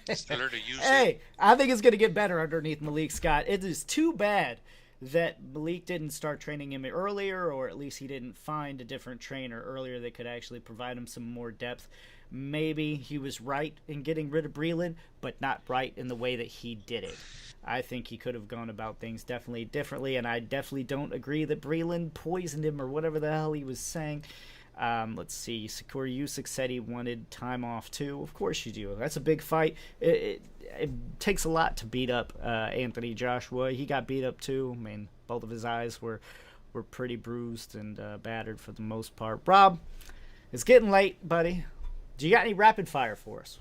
Speaker 2: Learn to use
Speaker 1: Hey, I think it's going to get better underneath Malik Scott. It is too bad that Malik didn't start training him earlier, or at least he didn't find a different trainer earlier that could actually provide him some more depth. Maybe he was right in getting rid of Breland, but not right in the way that he did it. I think he could have gone about things definitely differently, and I definitely don't agree that Breland poisoned him or whatever the hell he was saying. Let's see. Sakura Usyk said he wanted time off too. Of course you do. That's a big fight. It takes a lot to beat up Anthony Joshua. He got beat up too. I mean, both of his eyes were pretty bruised and battered for the most part. Rob, it's getting late, buddy. Do you got any rapid fire for us?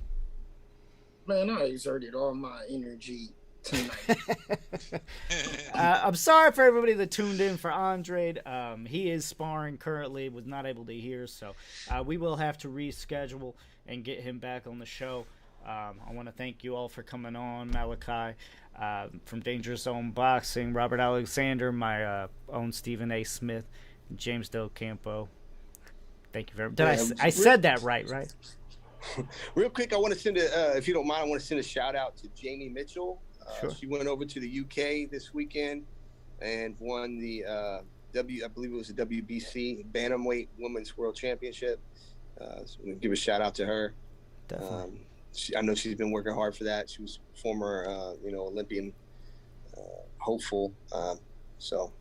Speaker 3: Man, I exerted all my energy tonight.
Speaker 1: I'm sorry for everybody that tuned in for Andrade. He is sparring currently, was not able to hear, so we will have to reschedule and get him back on the show. I want to thank you all for coming on. Malachi from Danger Zone Boxing, Robert Alexander, my own Stephen A. Smith, James Del Campo. Thank you very much. I said that right?
Speaker 4: Real quick, I want to send if you don't mind, I want to send a shout out to Jamie Mitchell.
Speaker 1: Sure.
Speaker 4: She went over to the UK this weekend and won the I believe it was the WBC Bantamweight Women's World Championship. So give a shout out to her.
Speaker 1: Definitely.
Speaker 4: I know she's been working hard for that. She was former Olympian hopeful. So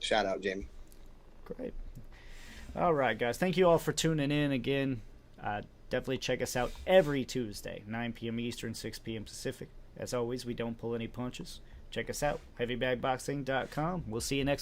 Speaker 4: shout out, Jamie.
Speaker 1: Great. All right, guys. Thank you all for tuning in again. Definitely check us out every Tuesday, 9 p.m. Eastern, 6 p.m. Pacific. As always, we don't pull any punches. Check us out, heavybagboxing.com. We'll see you next